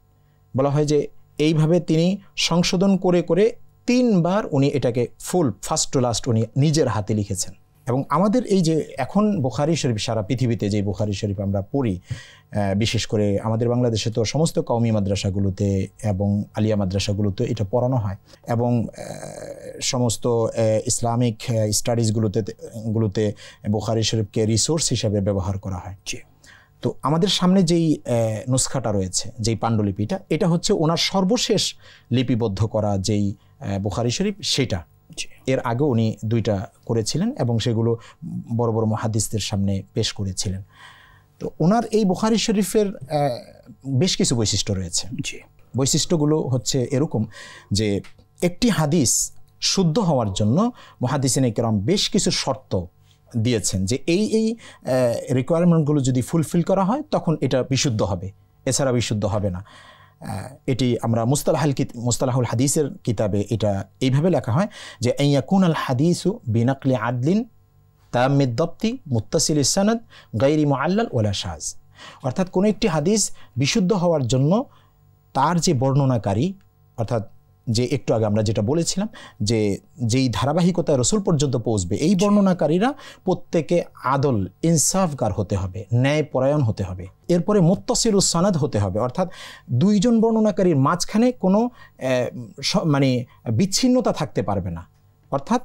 বলা হয় যে এইভাবে তিনি সংশোধন করে করে 3 বার উনি এটাকে ফুল ফার্স্ট টু লাস্ট উনি নিজের হাতে লিখেছেন। এবং আমাদের এই যে এখন বুখারী শরীফ সারা পৃথিবীতে যে বুখারী শরীফ আমরা পড়ি, বিশেষ করে আমাদের বাংলাদেশে তো সমস্ত কওমি মাদ্রাসাগুলোতে এবং আলিয়া মাদ্রাসাগুলোতে এটা পড়ানো হয় এবং সমস্ত ইসলামিক স্টাডিজগুলোতে বুখারী শরীফকে রিসোর্স হিসাবে ব্যবহার করা হয়। তো আমাদের সামনে যেই নুসখাটা রয়েছে, যেই পাণ্ডুলিপিটা, এটা হচ্ছে ওনার সর্বশেষ লিপিবদ্ধ করা যেই বুখারী শরীফ সেটা। এর আগে উনি 2টা করেছিলেন এবং সেগুলো বড় বড় মুহাদ্দিসদের সামনে পেশ করেছিলেন। তো ওনার এই বুখারী শরীফের বেশ কিছু বৈশিষ্ট্য রয়েছে। বৈশিষ্ট্যগুলো হচ্ছে এরকম যে একটি হাদিস শুদ্ধ হওয়ার জন্য মুহাদ্দিসিনে কেরাম বেশ কিছু শর্ত দিয়েছেন যে এই রিকোয়ারমেন্টগুলো যদি ফুলফিল করা হয় তখন এটা বিশুদ্ধ হবে, এছাড়া বিশুদ্ধ হবে না। এটি আমরা মুস্তালাহুল হাদিসের কিতাবে এটা এইভাবে লেখা হয় যে আইয়াকুনাল হাদিসু বিনাকলি আদলিন তাম্মিদ দাবতি মুত্তাসিলিস সানাদ গায়রি মুআল্লাল ওয়ালা শাজ। অর্থাৎ কোনো একটি হাদিস বিশুদ্ধ হওয়ার জন্য তার যে বর্ণনাকারী, অর্থাৎ যে একটু আগে আমরা যেটা বলেছিলাম যে যেই ধারাবাহিকতায় রসুল পর্যন্ত পৌঁছবে, এই বর্ণনাকারীরা প্রত্যেকে আদল ইনসাফগার হতে হবে, ন্যায়পরায়ণ হতে হবে। এরপরে মুত্তাসিলুস সানাদ হতে হবে, অর্থাৎ 2 জন বর্ণনাকারীর মাঝখানে কোনো মানে বিচ্ছিন্নতা থাকতে পারবে না। অর্থাৎ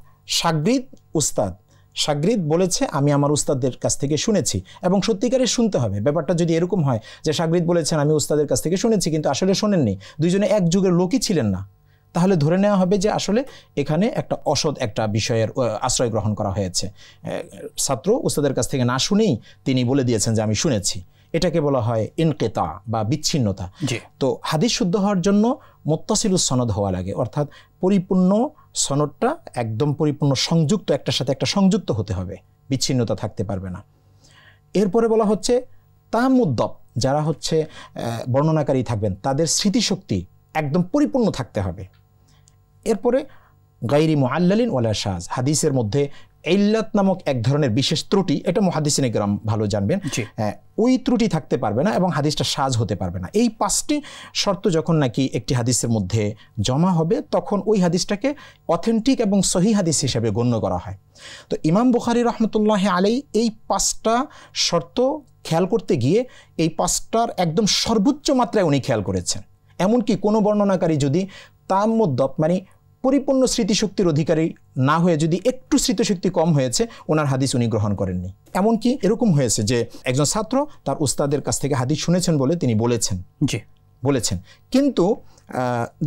শাগরিদ বলেছে আমি আমার উস্তাদের কাছ থেকে শুনেছি এবং সত্যিকারের শুনতে হবে। ব্যাপারটা যদি এরকম হয় যে শাগরিদ বলেছেন আমি উস্তাদের কাছ থেকে শুনেছি কিন্তু আসলে শোনেননি, 2 জনে এক যুগের লোকই ছিলেন না, তাহলে ধরে নেওয়া হবে যে আসলে এখানে একটা অসৎ একটা বিষয়ের আশ্রয় গ্রহণ করা হয়েছে। ছাত্র উস্তাদের কাছ থেকে না শুনেই তিনি বলে দিয়েছেন যে আমি শুনেছি, এটাকে বলা হয় ইনকিতা বা বিচ্ছিন্নতা। তো হাদিস শুদ্ধ হওয়ার জন্য মুত্তাসিলুস সনদ হওয়া লাগে, অর্থাৎ পরিপূর্ণ সনদটা একদম পরিপূর্ণ সংযুক্ত, একটার সাথে একটা সংযুক্ত হতে হবে, বিচ্ছিন্নতা থাকতে পারবে না। এরপরে বলা হচ্ছে তামুদ্দব, যারা হচ্ছে বর্ণনাকারী থাকবেন তাদের স্মৃতিশক্তি একদম পরিপূর্ণ থাকতে হবে। এরপরে গায়রি মুআল্লালিন ওয়ালা শাজ, হাদিসের মধ্যে ইল্লাত নামক এক ধরনের বিশেষ ত্রুটি, এটা মুহাদ্দিসিনে কেরাম ভালো জানবেন, ওই ত্রুটি থাকতে পারবে না এবং হাদিসটা শাজ হতে পারবে না। এই 5টি শর্ত যখন নাকি একটি হাদিসের মধ্যে জমা হবে তখন ওই হাদিসটাকে অথেন্টিক এবং সহিহ হাদিস হিসেবে গণ্য করা হয়। তো ইমাম বুখারী রাহমাতুল্লাহি আলাইহি এই 5টা শর্ত খেয়াল করতে গিয়ে এই 5টার একদম সর্বোচ্চ মাত্রায় উনি খেয়াল করেছেন। এমনকি কোনো বর্ণনাকারী যদি তাম্মুদ্দব মানে পরিপূর্ণ স্মৃতিশক্তির অধিকারী না হয়ে যদি একটু স্মৃতিশক্তি কম হয়েছে, ওনার হাদিস উনি গ্রহণ করেননি। এমনকি এরকম হয়েছে যে একজন ছাত্র তার উস্তাদের কাছ থেকে হাদিস শুনেছেন বলে তিনি বলেছেন, কিন্তু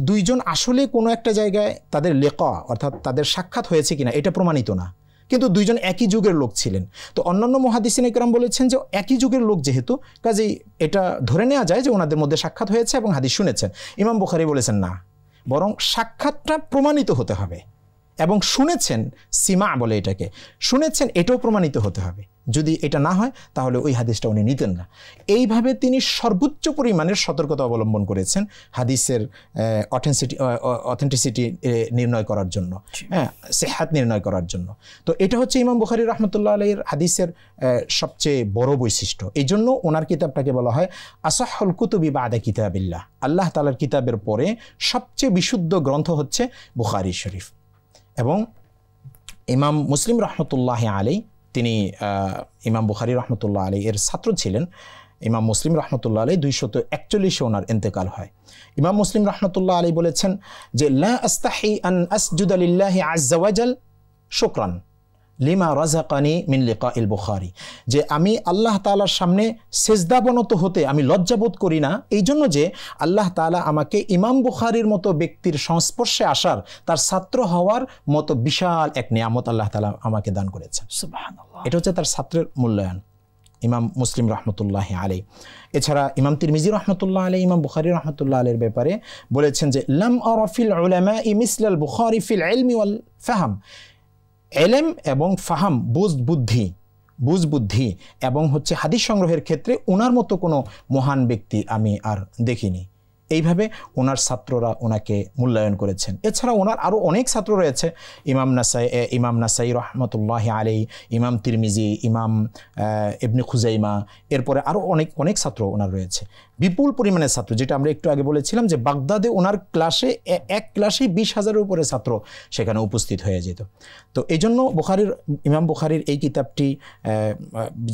2 জন আসলে কোনো একটা জায়গায় তাদের লিকা অর্থাৎ তাদের সাক্ষাৎ হয়েছে কিনা এটা প্রমাণিত না, কিন্তু 2 জন একই যুগের লোক ছিলেন। তো অন্যান্য মুহাদ্দিসিনে কেরাম বলেছেন যে একই যুগের লোক যেহেতু, কাজেই এটা ধরে নেওয়া যায় যে ওনাদের মধ্যে সাক্ষাৎ হয়েছে এবং হাদিস শুনেছেন। ইমাম বুখারী বলেছেন না, বরং সাক্ষাৎটা প্রমাণিত হতে হবে এবং শুনেছেন, সিমা বলে এটাকে, শুনেছেন এটাও প্রমাণিত হতে হবে। যদি এটা না হয় তাহলে ওই হাদিসটা উনি নিতেন না। এইভাবে তিনি সর্বোচ্চ পরিমাণের সতর্কতা অবলম্বন করেছেন হাদিসের অথেন্টিসিটি নির্ণয় করার জন্য, সিহাত নির্ণয় করার জন্য। তো এটা হচ্ছে ইমাম বুখারী রাহমাতুল্লাহ আলাইহির হাদিসের সবচেয়ে বড় বৈশিষ্ট্য। এই জন্য ওনার কিতাবটাকে বলা হয় আসাহুল কুতুবি বাদা কিতাবিল্লাহ, আল্লাহ তাআলার কিতাবের পরে সবচেয়ে বিশুদ্ধ গ্রন্থ হচ্ছে বুখারী শরীফ। এবং ইমাম মুসলিম রাহমাতুল্লাহি আলাইহি তিনি ইমাম বুখারী রাহমাতুল্লাহ আলাইহি এর ছাত্র ছিলেন। ইমাম মুসলিম রাহমাতুল্লাহ আলাইহি 241 ওনার ইন্তেকাল হয়। ইমাম মুসলিম রাহমাতুল্লাহ আলাইহি বলেছেন যে লা আস্তাহি আন আসজুদা লিল্লাহি আযজা ওয়াজাল শুকরান লিমা রাযাকানি মিন লিকাইল বুখারী, যে আমি আল্লাহ তাআলার সামনে সেজদাবনত হতে আমি লজ্জাবোধ করি না এই জন্য যে আল্লাহ তাআলা আমাকে ইমাম বুখারীর মতো ব্যক্তির সংস্পর্শে আসার, তার ছাত্র হওয়ার মতো বিশাল এক নিয়ামত আল্লাহ তাআলা আমাকে দান করেছেন। সুবহানাল্লাহ, এটা হচ্ছে তার ছাত্রের মূল্যায়ন ইমাম মুসলিম রাহমাতুল্লাহি আলাইহি। এছাড়া ইমাম তিরমিজি রাহমাতুল্লাহ আলাইহি ইমাম বুখারী রাহমাতুল্লাহ আলাইহির ব্যাপারে বলেছেন যে লাম আরা ফিল উলামাই মিসলাল বুখারী ফিল ইলমি ওয়াল ফাহম, এলেম এবং ফাহাম বুদ্ধি বুঝবুদ্ধি এবং হচ্ছে হাদিস সংগ্রহের ক্ষেত্রে ওনার মতো কোনো মহান ব্যক্তি আমি আর দেখিনি। এইভাবে ওনার ছাত্ররা ওনাকে মূল্যায়ন করেছেন। এছাড়া ওনার আরও অনেক ছাত্র রয়েছে, ইমাম নাসাই রহমতুল্লাহ আলাই, ইমাম তিরমিজি, ইমাম ইবনে খুজাইমা, এরপরে আরও অনেক ছাত্র ওনার রয়েছে, বিপুল পরিমাণের ছাত্র, যেটা আমরা একটু আগে বলেছিলাম যে বাগদাদে ওনার ক্লাসে এক ক্লাসেই 20,000-এর উপরে ছাত্র সেখানে উপস্থিত হয়ে যেত। তো এই জন্য ইমাম বুখারীর এই কিতাবটি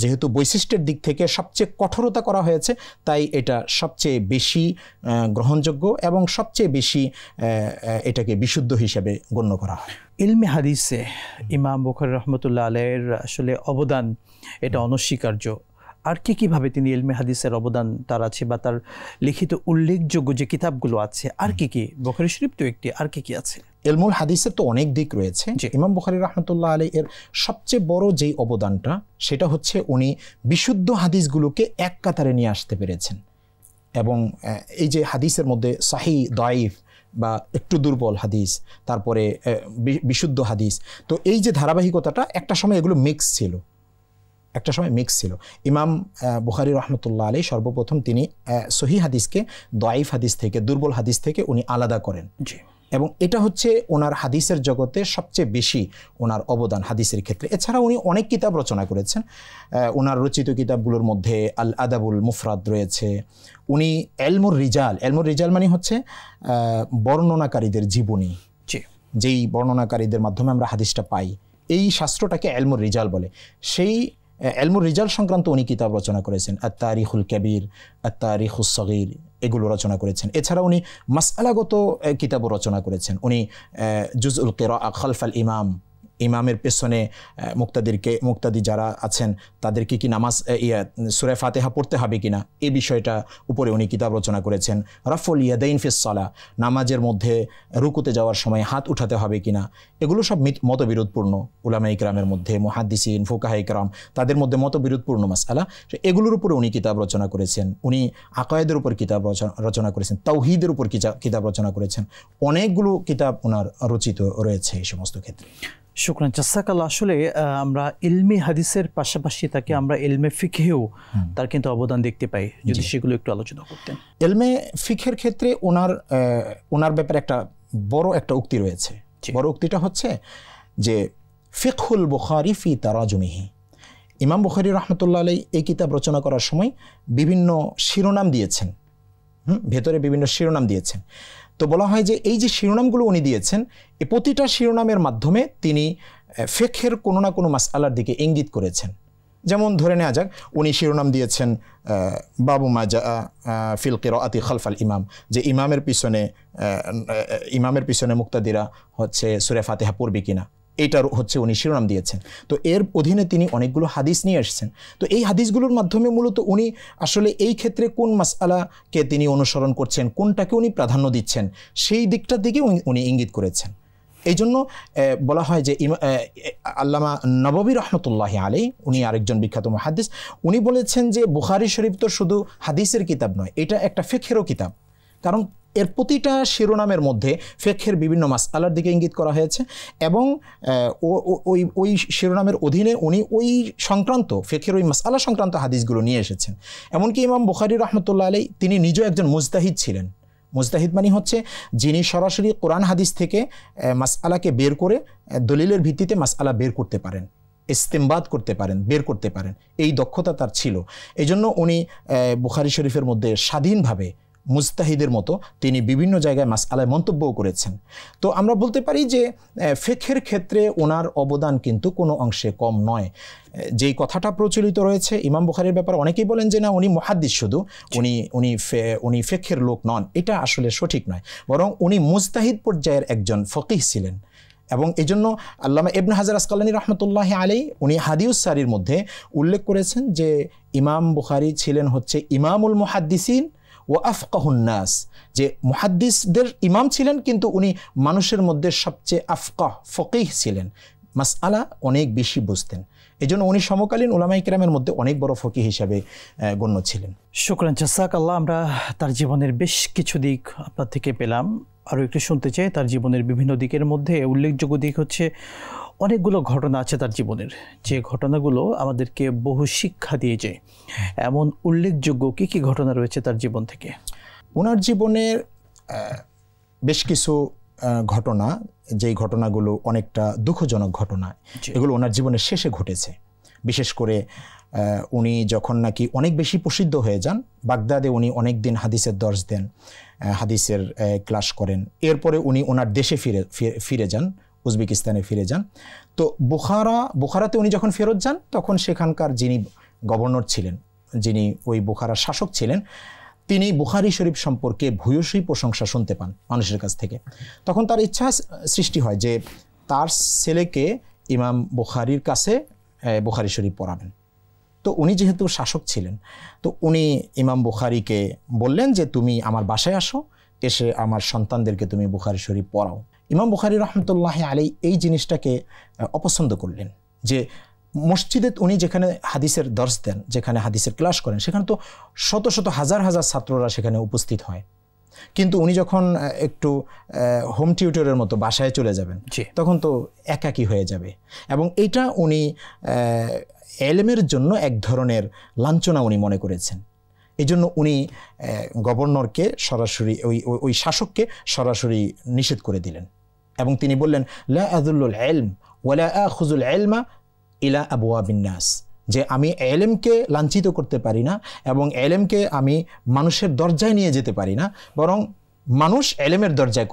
যেহেতু বৈশিষ্ট্যের দিক থেকে সবচেয়ে কঠোরতা করা হয়েছে, তাই এটা সবচেয়ে বেশি গ্রহণযোগ্য এবং সবচেয়ে বেশি এটাকে বিশুদ্ধ হিসেবে গণ্য করা হয়। ইলমে হাদিসে ইমাম বুখারী রহমতুল্লাহ আলাইহির আসলে অবদান এটা অনস্বীকার্য। আর কিভাবে তিনি ইলমে হাদিসের অবদান তার আছে, বা তার লিখিত উল্লেখযোগ্য যে কিতাবগুলো আছে আর কি বুখারী শরীফ তো একটি, আর কি আছে? ইলমুল হাদিসের তো অনেক দিক রয়েছে। ইমাম বুখারী রহমতুল্লাহ আলাইহি এর সবচেয়ে বড় যেই অবদানটা সেটা হচ্ছে উনি বিশুদ্ধ হাদিসগুলোকে এক কাতারে নিয়ে আসতে পেরেছেন। এবং এই যে হাদিসের মধ্যে সাহিহ, দাঈফ বা একটু দুর্বল হাদিস, তারপরে বিশুদ্ধ হাদিস, তো এই যে ধারাবাহিকতাটা একটা সময় এগুলো মিক্স ছিল, ইমাম বুখারী রহমতুল্লাহ আলাইহি সর্বপ্রথম তিনি সহিহ হাদিসকে দাঈফ হাদিস থেকে, দুর্বল হাদিস থেকে উনি আলাদা করেন। এবং এটা হচ্ছে ওনার হাদিসের জগতে সবচেয়ে বেশি ওনার অবদান হাদিসের ক্ষেত্রে। এছাড়া উনি অনেক কিতাব রচনা করেছেন। ওনার রচিত কিতাবগুলোর মধ্যে আল আদাবুল মুফরাদ রয়েছে। উনি এলমুর রিজাল মানে হচ্ছে বর্ণনাকারীদের জীবনী, যেই বর্ণনাকারীদের মাধ্যমে আমরা হাদিসটা পাই, এই শাস্ত্রটাকে এলমুর রিজাল বলে। সেই এলমুর রিজাল সংক্রান্ত উনি কিতাব রচনা করেছেন, আত-তারিখুল কবির, আত-তারিখুস সগীর, এগুলো রচনা করেছেন। এছাড়া উনি মাসআলাগত কিতাবও রচনা করেছেন। উনি জুজউল কিরাআহ খালফাল ইমামের পেছনে মুক্তাদি যারা আছেন তাদেরকে কি নামাজ সূরা ফাতিহা পড়তে হবে কিনা, এই বিষয়টা উপরে উনি কিতাব রচনা করেছেন। রাফুল ইয়াদাইন ফিস সালাহ, নামাজের মধ্যে রুকুতে যাওয়ার সময় হাত উঠাতে হবে কিনা, এগুলো সব মতবিরোধপূর্ণ। উলামা ইকরামের মধ্যে মুহাদ্দিসিন, ফুকাহা ইকরাম, তাদের মধ্যে মতবিরোধপূর্ণ মাসআলা, এগুলোর উপরে উনি কিতাব রচনা করেছেন। উনি আকায়েদের উপর কিতাব রচনা করেছেন, তাওহীদের উপর কিতাব রচনা করেছেন। অনেকগুলো কিতাব ওনার রচিত রয়েছে এই সমস্ত ক্ষেত্রে। শুকরান, জাযাকাল্লাহ। আসলে আমরা ইলমে হাদিসের পাশাপাশি তাকে আমরা ইলমে ফিকহেও তার কিন্তু অবদান দেখতে পাই, যদি সেগুলো একটু আলোচনা করতেন। ইলমে ফিকহের ক্ষেত্রে ওনার ব্যাপারে বড় একটা উক্তি রয়েছে। বড় উক্তিটা হচ্ছে যে ফিকহুল বুখারী ফি তারাজুমিহি। ইমাম বুখারী রহমতুল্লাহ আলাইহি এই কিতাব রচনা করার সময় বিভিন্ন শিরোনাম দিয়েছেন, ভেতরে বিভিন্ন শিরোনাম দিয়েছেন। তো বলা হয় যে এই যে শিরোনামগুলো উনি দিয়েছেন, এই প্রতিটা শিরোনামের মাধ্যমে তিনি ফিকহের কোনো না কোনো মাসআলার দিকে ইঙ্গিত করেছেন। যেমন ধরে নেওয়া যাক, উনি শিরোনাম দিয়েছেন বাবু মা জাআ ফিল কিরাআতি খালফাল ইমাম, যে ইমামের পিছনে মুক্তাদিরা হচ্ছে সূরা ফাতিহা পড়বে কিনা, এইটার হচ্ছে উনি শিরোনাম দিয়েছেন। তো এর অধীনে তিনি অনেকগুলো হাদিস নিয়ে এসেছেন। তো এই হাদিসগুলোর মাধ্যমে মূলত উনি আসলে এই ক্ষেত্রে কোন মাসআলাকে তিনি অনুসরণ করছেন, কোনটাকে উনি প্রাধান্য দিচ্ছেন, সেই দিকটার দিকে উনি ইঙ্গিত করেছেন। এই জন্য বলা হয় যে আল্লামা নববী রহমতুল্লাহি আলাইহি, উনি আরেকজন বিখ্যাত মুহাদ্দিস, উনি বলেছেন যে বুখারী শরীফ তো শুধু হাদিসের কিতাব নয়, এটা একটা ফিকহেরও কিতাব। কারণ এর প্রতিটা শিরোনামের মধ্যে ফিকহের বিভিন্ন মাসআলার দিকে ইঙ্গিত করা হয়েছে এবং ওই শিরোনামের অধীনে উনি ওই সংক্রান্ত ফিকহের ওই মাসআলা সংক্রান্ত হাদিসগুলো নিয়ে এসেছেন। এমনকি ইমাম বুখারী রহমতুল্লাহ আলাইহি তিনি নিজেও একজন মুজতাহিদ ছিলেন। মুজতাহিদ মানে হচ্ছে যিনি সরাসরি কোরআন হাদিস থেকে মাসআলাকে বের করে দলিলের ভিত্তিতে মাসআলা বের করতে পারেন, ইস্তেমবাদ করতে পারেন, বের করতে পারেন, এই দক্ষতা তার ছিল। এই জন্য উনি বুখারী শরীফের মধ্যে স্বাধীনভাবে মুজতাহিদের মতো তিনি বিভিন্ন জায়গায় মাসআলায় মন্তব্যও করেছেন। তো আমরা বলতে পারি যে ফিকহের ক্ষেত্রে ওনার অবদান কিন্তু কোনো অংশে কম নয়। যেই কথাটা প্রচলিত রয়েছে ইমাম বুখারীর ব্যাপারে, অনেকেই বলেন যে না উনি মুহাদ্দিস, শুধু উনি ফিকহের লোক নন, এটা আসলে সঠিক নয়, বরং উনি মুজতাহিদ পর্যায়ের একজন ফকিহ ছিলেন। এবং এই জন্য আল্লামা ইবনে হাজার আসকালানী রহমতুল্লাহি আলাইহি উনি হাদিউস সারির মধ্যে উল্লেখ করেছেন যে ইমাম বুখারী ছিলেন হচ্ছে ইমামুল মুহাদ্দিসিন ওয়া আফকাহুন নাস, যে মুহাদ্দিসদের ইমাম ছিলেন কিন্তু উনি মানুষের মধ্যে সবচেয়ে আফকাহ, ফকিহ ছিলেন, মাসআলা অনেক বেশি বুঝতেন। এই জন্য উনি সমকালীন উলামায়ে কিরামের মধ্যে অনেক বড় ফকিহ হিসাবে গণ্য ছিলেন। শুকরান, জাযাকাল্লাহ। আমরা তার জীবনের বেশ কিছু দিক আপনার থেকে পেলাম, আরও একটু শুনতে চাই। তার জীবনের বিভিন্ন দিকের মধ্যে উল্লেখযোগ্য দিক হচ্ছে অনেকগুলো ঘটনা আছে তার জীবনের, যে ঘটনাগুলো আমাদেরকে বহু শিক্ষা দিয়ে যায়। এমন উল্লেখযোগ্য কী কী ঘটনা রয়েছে তার জীবন থেকে? ওনার জীবনের বেশ কিছু ঘটনা, যেই ঘটনাগুলো অনেকটা দুঃখজনক ঘটনা, এগুলো ওনার জীবনের শেষে ঘটেছে। বিশেষ করে উনি যখন নাকি অনেক বেশি প্রসিদ্ধ হয়ে যান, বাগদাদে উনি অনেক দিন হাদিসের দর্শ দেন, হাদিসের ক্লাস করেন। এরপরে উনি ওনার দেশে ফিরে যান, উজবেকিস্তানে ফিরে যান। তো বুখারাতে উনি যখন ফেরত যান, তখন সেখানকার যিনি গভর্নর ছিলেন, যিনি ওই বুখারার শাসক ছিলেন, তিনি বুখারী শরীফ সম্পর্কে ভূয়সী প্রশংসা শুনতে পান মানুষের কাছ থেকে। তখন তার ইচ্ছা সৃষ্টি হয় যে তার ছেলেকে ইমাম বুখারীর কাছে বুখারী শরীফ পড়াবেন। তো উনি যেহেতু শাসক ছিলেন, তো উনি ইমাম বুখারীকে বললেন যে তুমি আমার বাসায় আসো, এসে আমার সন্তানদেরকে তুমি বুখারী শরীফ পড়াও। ইমাম বুখারী রহমতুল্লাহি আলাইহি এই জিনিসটাকে অপছন্দ করলেন, যে মসজিদে উনি যেখানে হাদিসের দর্শ দেন, যেখানে হাদিসের ক্লাস করেন, সেখানে তো শত শত হাজার হাজার ছাত্ররা সেখানে উপস্থিত হয়। কিন্তু উনি যখন একটু হোম টিউটরের মতো বাসায় চলে যাবেন, তখন তো একাকী হয়ে যাবে। এবং এইটা উনি এলেমের জন্য এক ধরনের লাঞ্ছনা উনি মনে করেছেন। এই জন্য উনি গভর্নরকে সরাসরি ওই শাসককে সরাসরি নিষেধ করে দিলেন এবং তিনি বললেন, লা আযুল্লুল ইলম ওয়ালা আখুযুল ইলমা ইলা আবওয়াবিন নাস, যে আমি এলেমকে লাঞ্ছিত করতে পারি না এবং এলেমকে আমি মানুষের দরজায় নিয়ে যেতে পারি না, বরং মানুষ এলেমের দরজায়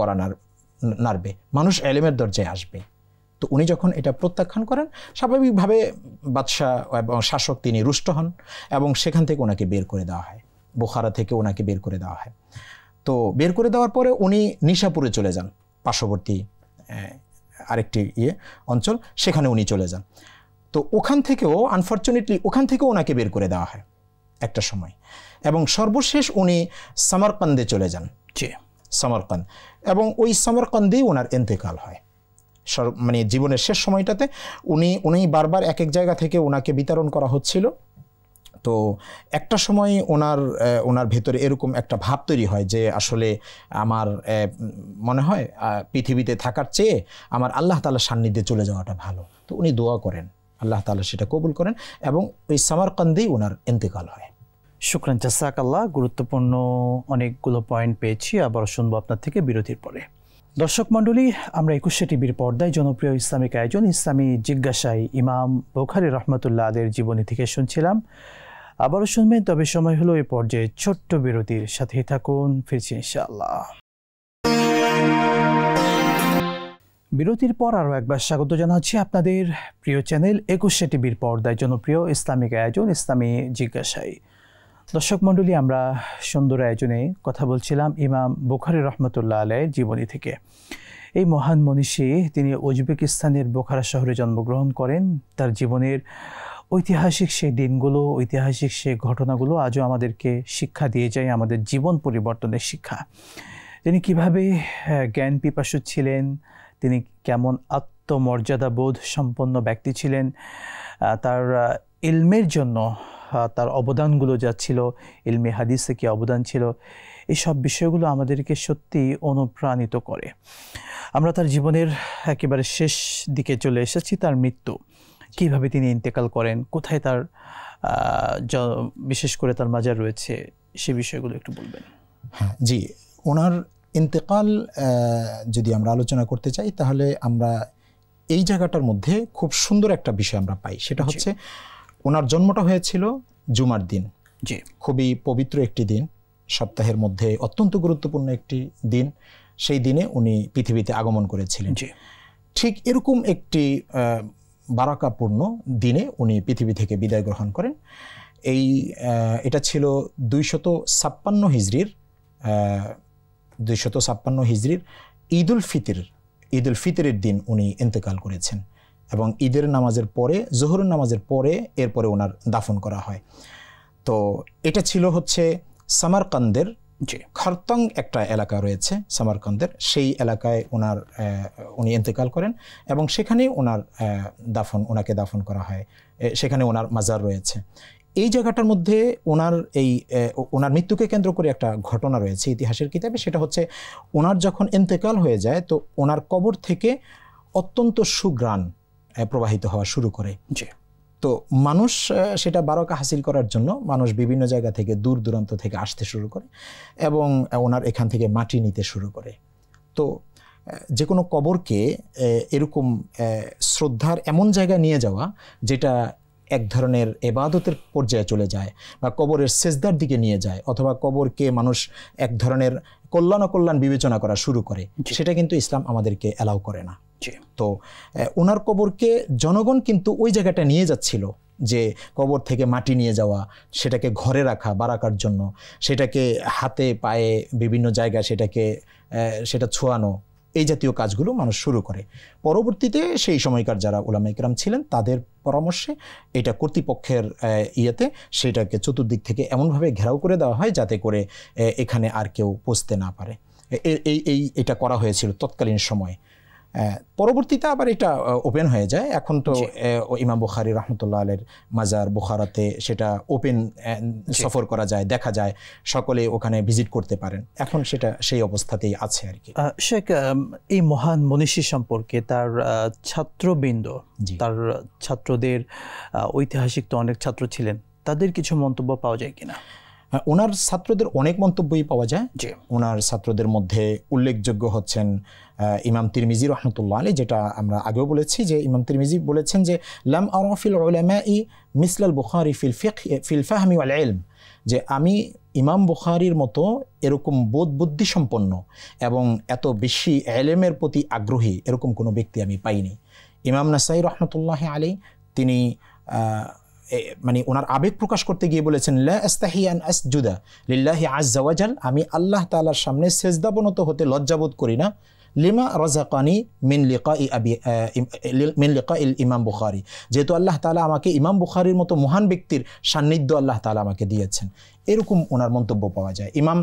নাড়বে, মানুষ এলেমের দরজায় আসবে। তো উনি যখন এটা প্রত্যাখ্যান করেন, স্বাভাবিকভাবে বাদশাহ এবং শাসক তিনি রুষ্ট হন এবং সেখান থেকে ওনাকে বের করে দেওয়া হয়, বুখারা থেকে ওনাকে বের করে দেওয়া হয়। তো বের করে দেওয়ার পরে উনি নিশাপুরে চলে যান, পার্শ্ববর্তী আরেকটি অঞ্চল, সেখানে উনি চলে যান। তো ওখান থেকেও আনফর্চুনেটলি ওনাকে বের করে দেওয়া হয় একটা সময়, এবং সর্বশেষ উনি সামারকান্দে চলে যান, সামারকান্দ, এবং ওই সামারকান্দেই ওনার ইন্তেকাল হয়। মানে জীবনের শেষ সময়টাতে উনি বারবার এক এক জায়গা থেকে ওনাকে বিতরণ করা হচ্ছিল। তো একটা সময় ওনার ভেতরে এরকম একটা ভাব তৈরি হয় যে আসলে আমার মনে হয় পৃথিবীতে থাকার চেয়ে আমার আল্লাহ তাআলার সান্নিধ্যে চলে যাওয়াটা ভালো। তো উনি দোয়া করেন, আল্লাহ তাআলা সেটা কবুল করেন এবং ওই সামারকান্দেই ওনার ইন্তেকাল হয়। শুকরান, জাযাকাল্লাহ। গুরুত্বপূর্ণ অনেকগুলো পয়েন্ট পেয়েছি, আবার শুনবো আপনার থেকে বিরতির পরে। দর্শক মণ্ডলী, আমরা 21শে টিভির পর্দায় জনপ্রিয় ইসলামিক আয়োজন ইসলামী জিজ্ঞাসায় ইমাম বুখারী রহমতুল্লাহ আলাইহির জীবনী থেকে শুনছিলাম। আবারও শুনবেন, তবে সময় হলো এই পর্যায়ে ছোট্ট বিরতির। সাথেই থাকুন, ফিরছি ইনশাআল্লাহ। বিরতির পর আরও একবার স্বাগত জানাচ্ছি আপনাদের প্রিয় চ্যানেল 21শে টিভির পর্দায় জনপ্রিয় ইসলামিক আয়োজন ইসলামী জিজ্ঞাসায়। দর্শক মণ্ডলী, আমরা সুন্দর আয়োজনে কথা বলছিলাম ইমাম বুখারী রহমতুল্লাহ আলাইহির জীবনী থেকে। এই মহান মনীষী, তিনি উজবেকিস্তানের বোখারা শহরে জন্মগ্রহণ করেন। তার জীবনের ঐতিহাসিক সেই দিনগুলো, ঐতিহাসিক সেই ঘটনাগুলো আজও আমাদেরকে শিক্ষা দিয়ে যায়, আমাদের জীবন পরিবর্তনের শিক্ষা। তিনি কিভাবে জ্ঞান পিপাসু ছিলেন, তিনি কেমন আত্মমর্যাদাবোধ সম্পন্ন ব্যক্তি ছিলেন, তার ইলমের জন্য তার অবদানগুলো যা ছিল, ইলমে হাদিসে কী অবদান ছিল, এই সব বিষয়গুলো আমাদেরকে সত্যি অনুপ্রাণিত করে। আমরা তার জীবনের একেবারে শেষ দিকে চলে এসেছি, তার মৃত্যু, কিভাবে তিনি ইন্তেকাল করেন, কোথায় তার বিশেষ করে তার মাজার রয়েছে, সে বিষয়গুলো একটু বলবেন। হ্যাঁ জি, ওনার ইন্তেকাল যদি আমরা আলোচনা করতে চাই, তাহলে আমরা এই জায়গাটার মধ্যে খুব সুন্দর একটা বিষয় আমরা পাই। সেটা হচ্ছে ওনার জন্মটা হয়েছিল জুমার দিন। জি, খুবই পবিত্র একটি দিন, সপ্তাহের মধ্যে অত্যন্ত গুরুত্বপূর্ণ একটি দিন। সেই দিনে উনি পৃথিবীতে আগমন করেছিলেন। ঠিক এরকম একটি বারাকাপূর্ণ দিনে উনি পৃথিবী থেকে বিদায় গ্রহণ করেন। এটা ছিল 256 হিজরির ঈদুল ফিতরের দিন উনি ইন্তেকাল করেছেন এবং ঈদের নামাজের পরে, জোহরের নামাজের পরে এরপরে ওনার দাফন করা হয়। তো এটা ছিল হচ্ছে সামারকান্দের খরতং একটা এলাকা রয়েছে সামারকান্দের, সেই এলাকায় উনি ইন্তেকাল করেন এবং সেখানেই ওনাকে দাফন করা হয়, সেখানে ওনার মাজার রয়েছে। এই জায়গাটার মধ্যে ওনার মৃত্যুকে কেন্দ্র করে একটা ঘটনা রয়েছে ইতিহাসের কিতাবে। সেটা হচ্ছে ওনার যখন ইন্তেকাল হয়ে যায়, তো ওনার কবর থেকে অত্যন্ত সুঘ্রাণ প্রবাহিত হওয়া শুরু করে। তো মানুষ সেটা বারাকা হাসিল করার জন্য মানুষ বিভিন্ন জায়গা থেকে দূর দূরান্ত থেকে আসতে শুরু করে এবং ওনার এখান থেকে মাটি নিতে শুরু করে। তো যে কোনো কবরকে এরকম শ্রদ্ধার এমন জায়গায় নিয়ে যাওয়া যেটা এক ধরনের ইবাদতের পর্যায়ে চলে যায় বা কবরের সেজদার দিকে নিয়ে যায়, অথবা কবরকে মানুষ এক ধরনের কল্যাণ অকল্যাণ বিবেচনা করা শুরু করে, সেটা কিন্তু ইসলাম আমাদেরকে অ্যালাউ করে না। তো ওনার কবরকে জনগণ কিন্তু ওই জায়গাটা নিয়ে যাচ্ছিল, যে কবর থেকে মাটি নিয়ে যাওয়া, সেটাকে ঘরে রাখা বারাকার জন্য, সেটাকে হাতে পায়ে বিভিন্ন জায়গায় সেটা ছোঁয়ানো, এই জাতীয় কাজগুলো মানুষ শুরু করে। পরবর্তীতে সেই সময়কার যারা উলামা ইকরাম ছিলেন তাদের পরামর্শে এটা কর্তৃপক্ষের ইয়েতে সেটাকে চতুর্দিক থেকে এমনভাবে ঘেরাও করে দেওয়া হয় যাতে করে এখানে আর কেউ পৌঁছতে না পারে। এটা করা হয়েছিল তৎকালীন সময়ে। পরবর্তীতে আবার এটা ওপেন হয়ে যায়। এখন তো ইমাম বুখারী রাহমাতুল্লাহ আলাইহির মাজার বুখারাতে সেটা ওপেন সফর করা যায়, দেখা যায়, সকলে ওখানে ভিজিট করতে পারেন। এখন সেটা সেই অবস্থাতেই আছে আর কি। শেখ, এই মহান মনীষী সম্পর্কে তার ছাত্রবৃন্দ, তার ছাত্রদের, ঐতিহাসিক তো অনেক ছাত্র ছিলেন, তাদের কিছু মন্তব্য পাওয়া যায় কিনা? ওনার ছাত্রদের অনেক মন্তব্যই পাওয়া যায়। ওনার ছাত্রদের মধ্যে উল্লেখযোগ্য হচ্ছেন ইমাম তিরমিজি রাহমাতুল্লাহ আলাইহি, যেটা আমরা আগেও বলেছি যে ইমাম তিরমিজি বলেছেন যে লাম আরা ফিল উলামাই মিসলাল বুখারী ফিল ফাহমি ওয়াল ইলম, যে আমি ইমাম বুখারীর মতো এরকম বোধ বুদ্ধি সম্পন্ন এবং এত বেশি ইলমের প্রতি আগ্রহী এরকম কোনো ব্যক্তি আমি পাইনি। ইমাম নাসাই রাহমাতুল্লাহ আলাইহি তিনি মানে ওনার আবেগ প্রকাশ করতে গিয়ে বলেছেন লা আস্তাহি আন আসজুদা লিল্লাহি আযজা ওয়া জাল, আমি আল্লাহ তাআলার সামনে সেজদাবনত হতে লজ্জাবোধ করি না, লিমা রাযাকানি মিন লিকাইল ইমাম বুখারী, যেহেতু আল্লাহ তাআলা আমাকে ইমাম বুখারীর মতো মহান ব্যক্তির সান্নিধ্য আল্লাহ তাআলা আমাকে দিয়েছেন। এরকম ওনার মন্তব্য পাওয়া যায়। ইমাম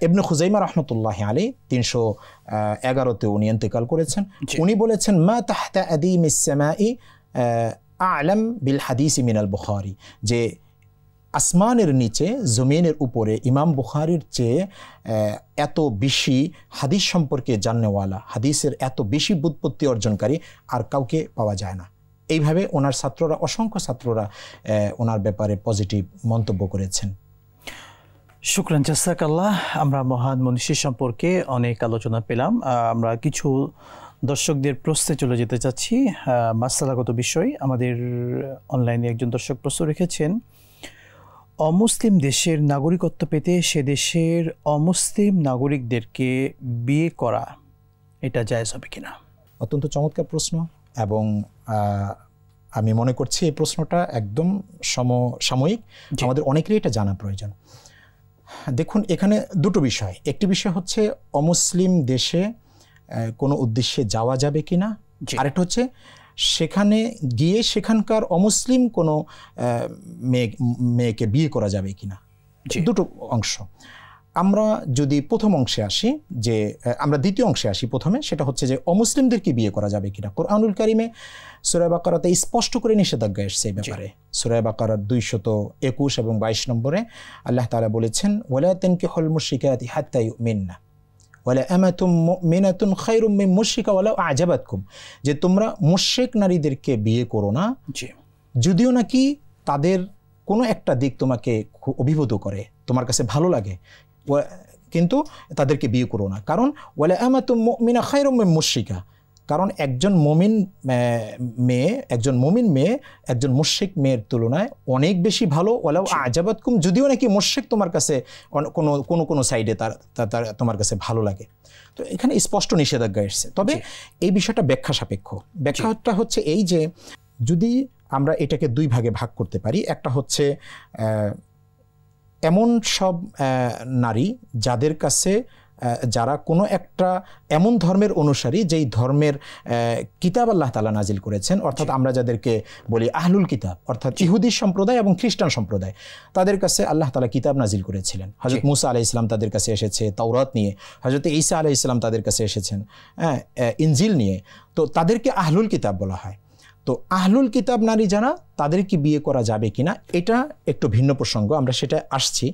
ইবনে খুজাইমা রাহমাতুল্লাহি আলাইহি 311-তে উনি ইন্তেকাল করেছেন। উনি বলেছেন মা তাহতা আদিমিস সামাই আ'লাম বিল হাদিসি মিনাল বুখারী, যে আসমানের নিচে জমিনের উপরে ইমাম বুখারীর চেয়ে এত বেশি হাদিস সম্পর্কে জাননেওয়ালা, হাদিসের এত বেশি বুৎপত্তি অর্জনকারী আর কাউকে পাওয়া যায় না। এইভাবে ওনার ছাত্ররা, অসংখ্য ছাত্ররা ওনার ব্যাপারে পজিটিভ মন্তব্য করেছেন। শুকরান, জাযাকাল্লাহ। আমরা মহান মনীষী সম্পর্কে অনেক আলোচনা পেলাম। আমরা কিছু দর্শকদের প্রশ্নে চলে যেতে চাচ্ছি, মাসআলাগত বিষয়। আমাদের অনলাইনে একজন দর্শক প্রশ্ন রেখেছেন, অমুসলিম দেশের নাগরিকত্ব পেতে সে দেশের অমুসলিম নাগরিকদেরকে বিয়ে করা এটা জায়েজ হবে কিনা? অত্যন্ত চমৎকার প্রশ্ন, এবং আমি মনে করছি এই প্রশ্নটা একদম সমসাময়িক, আমাদের অনেকেরই এটা জানা প্রয়োজন। দেখুন, এখানে দুটো বিষয়। একটি বিষয় হচ্ছে অমুসলিম দেশে কোনো উদ্দেশ্যে যাওয়া যাবে কিনা, আরেকটা হচ্ছে সেখানে গিয়ে সেখানকার অমুসলিম কোনো মেয়েকে বিয়ে করা যাবে কিনা। দুটো অংশ। আমরা যদি প্রথম অংশে আসি, যে আমরা দ্বিতীয় অংশে আসি প্রথমে, সেটা হচ্ছে যে অমুসলিমদেরকে বিয়ে করা যাবে কিনা। কোরআনুল কারিমে সূরা বাকারাতে স্পষ্ট করে নিষেধাজ্ঞা এসেছে এই ব্যাপারে। সূরা বাকারার 221 এবং 22 নম্বরে আল্লাহ তাআলা বলেছেন, ওয়ালা তানকিহুল মুশরিকাতি হাত্তা ইউমিননা ওয়ালা আমাতুম মুমিনাতুন খায়রুম মিন মুশরিকা ওয়ালাউ আ'জাবাতকুম, যে তোমরা মুশরিক নারীদেরকে বিয়ে করো না যদিও নাকি তাদের কোনো একটা দিক তোমাকে অভিভূত করে, তোমার কাছে ভালো লাগে, কিন্তু তাদেরকে বিয়ে করো না। কারণ ওয়ালা আমাতুম মুমিনা খায়রুম মিন মুশরিকা, কারণ একজন মুমিন মেয়ে একজন মুশরিক মেয়ের তুলনায় অনেক বেশি ভালো। ওয়ালাউ আ'জাবাতকুম, যদিও নাকি মুশরিক তোমার কাছে কোনো সাইডে তার তোমার কাছে ভালো লাগে। তো এখানে স্পষ্ট নিষেধাজ্ঞা এসেছে। তবে এই বিষয়টা ব্যাখ্যা সাপেক্ষ। ব্যাখ্যাটা হচ্ছে এই যে, যদি আমরা এটাকে দুই ভাগে ভাগ করতে পারি, একটা হচ্ছে এমন সব নারী যাদের কাছে, যারা কোনো একটা এমন ধর্মের অনুসারী যেই ধর্মের কিতাব আল্লাহ তাআলা নাজিল করেছেন, অর্থাৎ আমরা যাদেরকে বলি আহলুল কিতাব, অর্থাৎ ইহুদি সম্প্রদায় এবং খ্রিস্টান সম্প্রদায়, তাদের কাছে আল্লাহ তাআলা কিতাব নাজিল করেছিলেন। হযরত মুসা আলাইহিস সালাম তাদের কাছে এসেছে তাওরাত নিয়ে, হযরত ঈসা আলাইহিস সালাম তাদের কাছে এসেছেন ইনজিল নিয়ে। তো তাদেরকে আহলুল কিতাব বলা হয়। তো আহলুল কিতাব নারী যারা, তাদেরকে বিয়ে করা যাবে কিনা এটা একটু ভিন্ন প্রসঙ্গ, আমরা সেটা আসছি।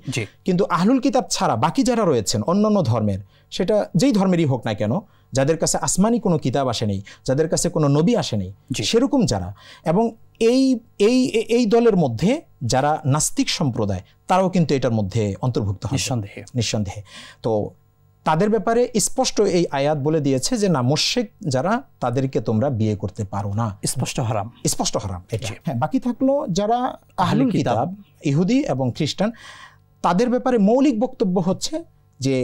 কিন্তু আহলুল কিতাব ছাড়া বাকি যারা রয়েছেন অন্যান্য ধর্মের, সেটা যেই ধর্মেরই হোক না কেন, যাদের কাছে আসমানি কোনো কিতাব আসেনি, যাদের কাছে কোনো নবী আসেনি, সেরকম যারা, এবং এই এই এই দলের মধ্যে যারা নাস্তিক সম্প্রদায় তারাও কিন্তু এটার মধ্যে অন্তর্ভুক্ত হয় নিঃসন্দেহে। তো তাদের ব্যাপারে স্পষ্ট এই আয়াত বলে দিয়েছে যে না, মুশরিক যারা তাদেরকে তোমরা বিয়ে করতে পারো না, স্পষ্ট হারাম এটা। হ্যাঁ, বাকি থাকলো যারা আহলুল কিতাব, ইহুদি এবং খ্রিস্টান, তাদের ব্যাপারে মৌলিক বক্তব্য হচ্ছে যে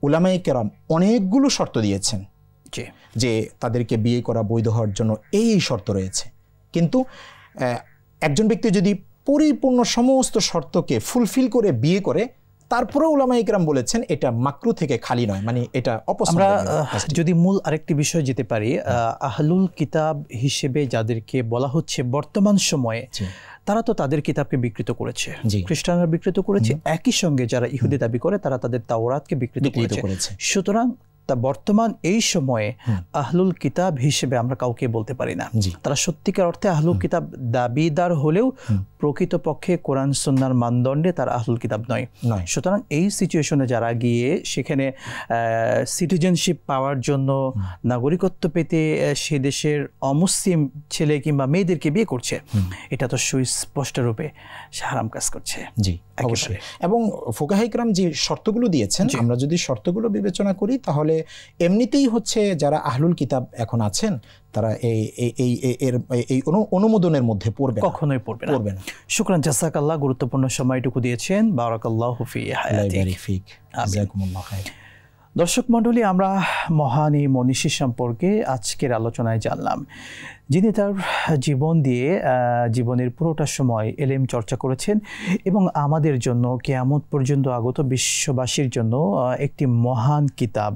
উলামায়ে কেরাম অনেকগুলো শর্ত দিয়েছেন যে তাদেরকে বিয়ে করা বৈধ হওয়ার জন্য এই শর্ত রয়েছে, কিন্তু একজন ব্যক্তি যদি পরিপূর্ণ সমস্ত শর্তকে ফুলফিল করে বিয়ে করে, তারপরে উলামায়ে কেরাম বলেছেন এটা মাকরু থেকে খালি নয়, মানে এটা অপছন্দনীয়। আমরা যদি মূল আরেকটি বিষয় যেতে পারি, আহলুল কিতাব হিসেবে যাদেরকে বলা হচ্ছে বর্তমান সময়ে, তারা তো তাদের কিতাবকে বিকৃত করেছে, খ্রিস্টানরা বিকৃত করেছে, একই সঙ্গে যারা ইহুদি দাবি করে তারা তাদের তাওরাতকে বিকৃত করেছে। সুতরাং তা বর্তমান এই সময়ে আহলুল কিতাব হিসেবে আমরা কাউকে বলতে পারি না। তারা সত্যিকার অর্থে আহলুল কিতাব দাবিদার হলেও প্রকৃতপক্ষে কোরআন সুন্নাহর মানদণ্ডে তারা আহলুল কিতাব নয়। সুতরাং এই সিচুয়েশনে যারা গিয়ে সেখানে সিটিজেনশিপ পাওয়ার জন্য, নাগরিকত্ব পেতে সে দেশের অমুসলিম ছেলে কিংবা মেয়েদেরকে বিয়ে করছে, এটা তো সুস্পষ্ট রূপে হারাম কাজ করছে। জি, অবশ্যই। এবং ফুকাহায়ে কেরাম যে শর্তগুলো দিয়েছেন, আমরা যদি শর্তগুলো বিবেচনা করি তাহলে এমনিতেই হচ্ছে যারা আহলুল কিতাব এখন আছেন তারা এই অনুমোদনের মধ্যে কখনোই পড়বে না। শুকরান, জাযাকাল্লাহ, গুরুত্বপূর্ণ সময়টুকু দিয়েছেন। বারাকাল্লাহু ফি হায়াতিক। জাযাকুমুল্লাহ খায়র। দর্শক মণ্ডলী, আমরা মহান এই মনীষী সম্পর্কে আজকের আলোচনায় জানলাম, যিনি তার জীবন দিয়ে জীবনের পুরোটা সময় এলেম চর্চা করেছেন এবং আমাদের জন্য কিয়ামত পর্যন্ত আগত বিশ্ববাসীর জন্য একটি মহান কিতাব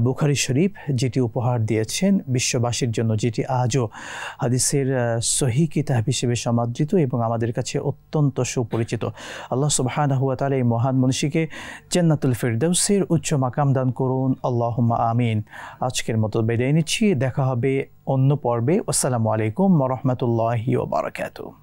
বুখারী শরীফ যেটি উপহার দিয়েছেন বিশ্ববাসীর জন্য, যেটি আজও হাদিসের সহিহ কিতাব হিসেবে সমাদৃত এবং আমাদের কাছে অত্যন্ত সুপরিচিত। আল্লাহ সুবহানাহু ওয়া তাআলা এই মহান মনীষীকে জান্নাতুল ফিরদাউসের উচ্চ মাকাম দান করুন, আল্লাহুম্মা আমিন। আজকের মতো বিদায় নিচ্ছি, দেখা হবে অন্য পর্বে। আসসালামু আলাইকুম ওয়া রাহমাতুল্লাহি ওয়া বারাকাতুহু।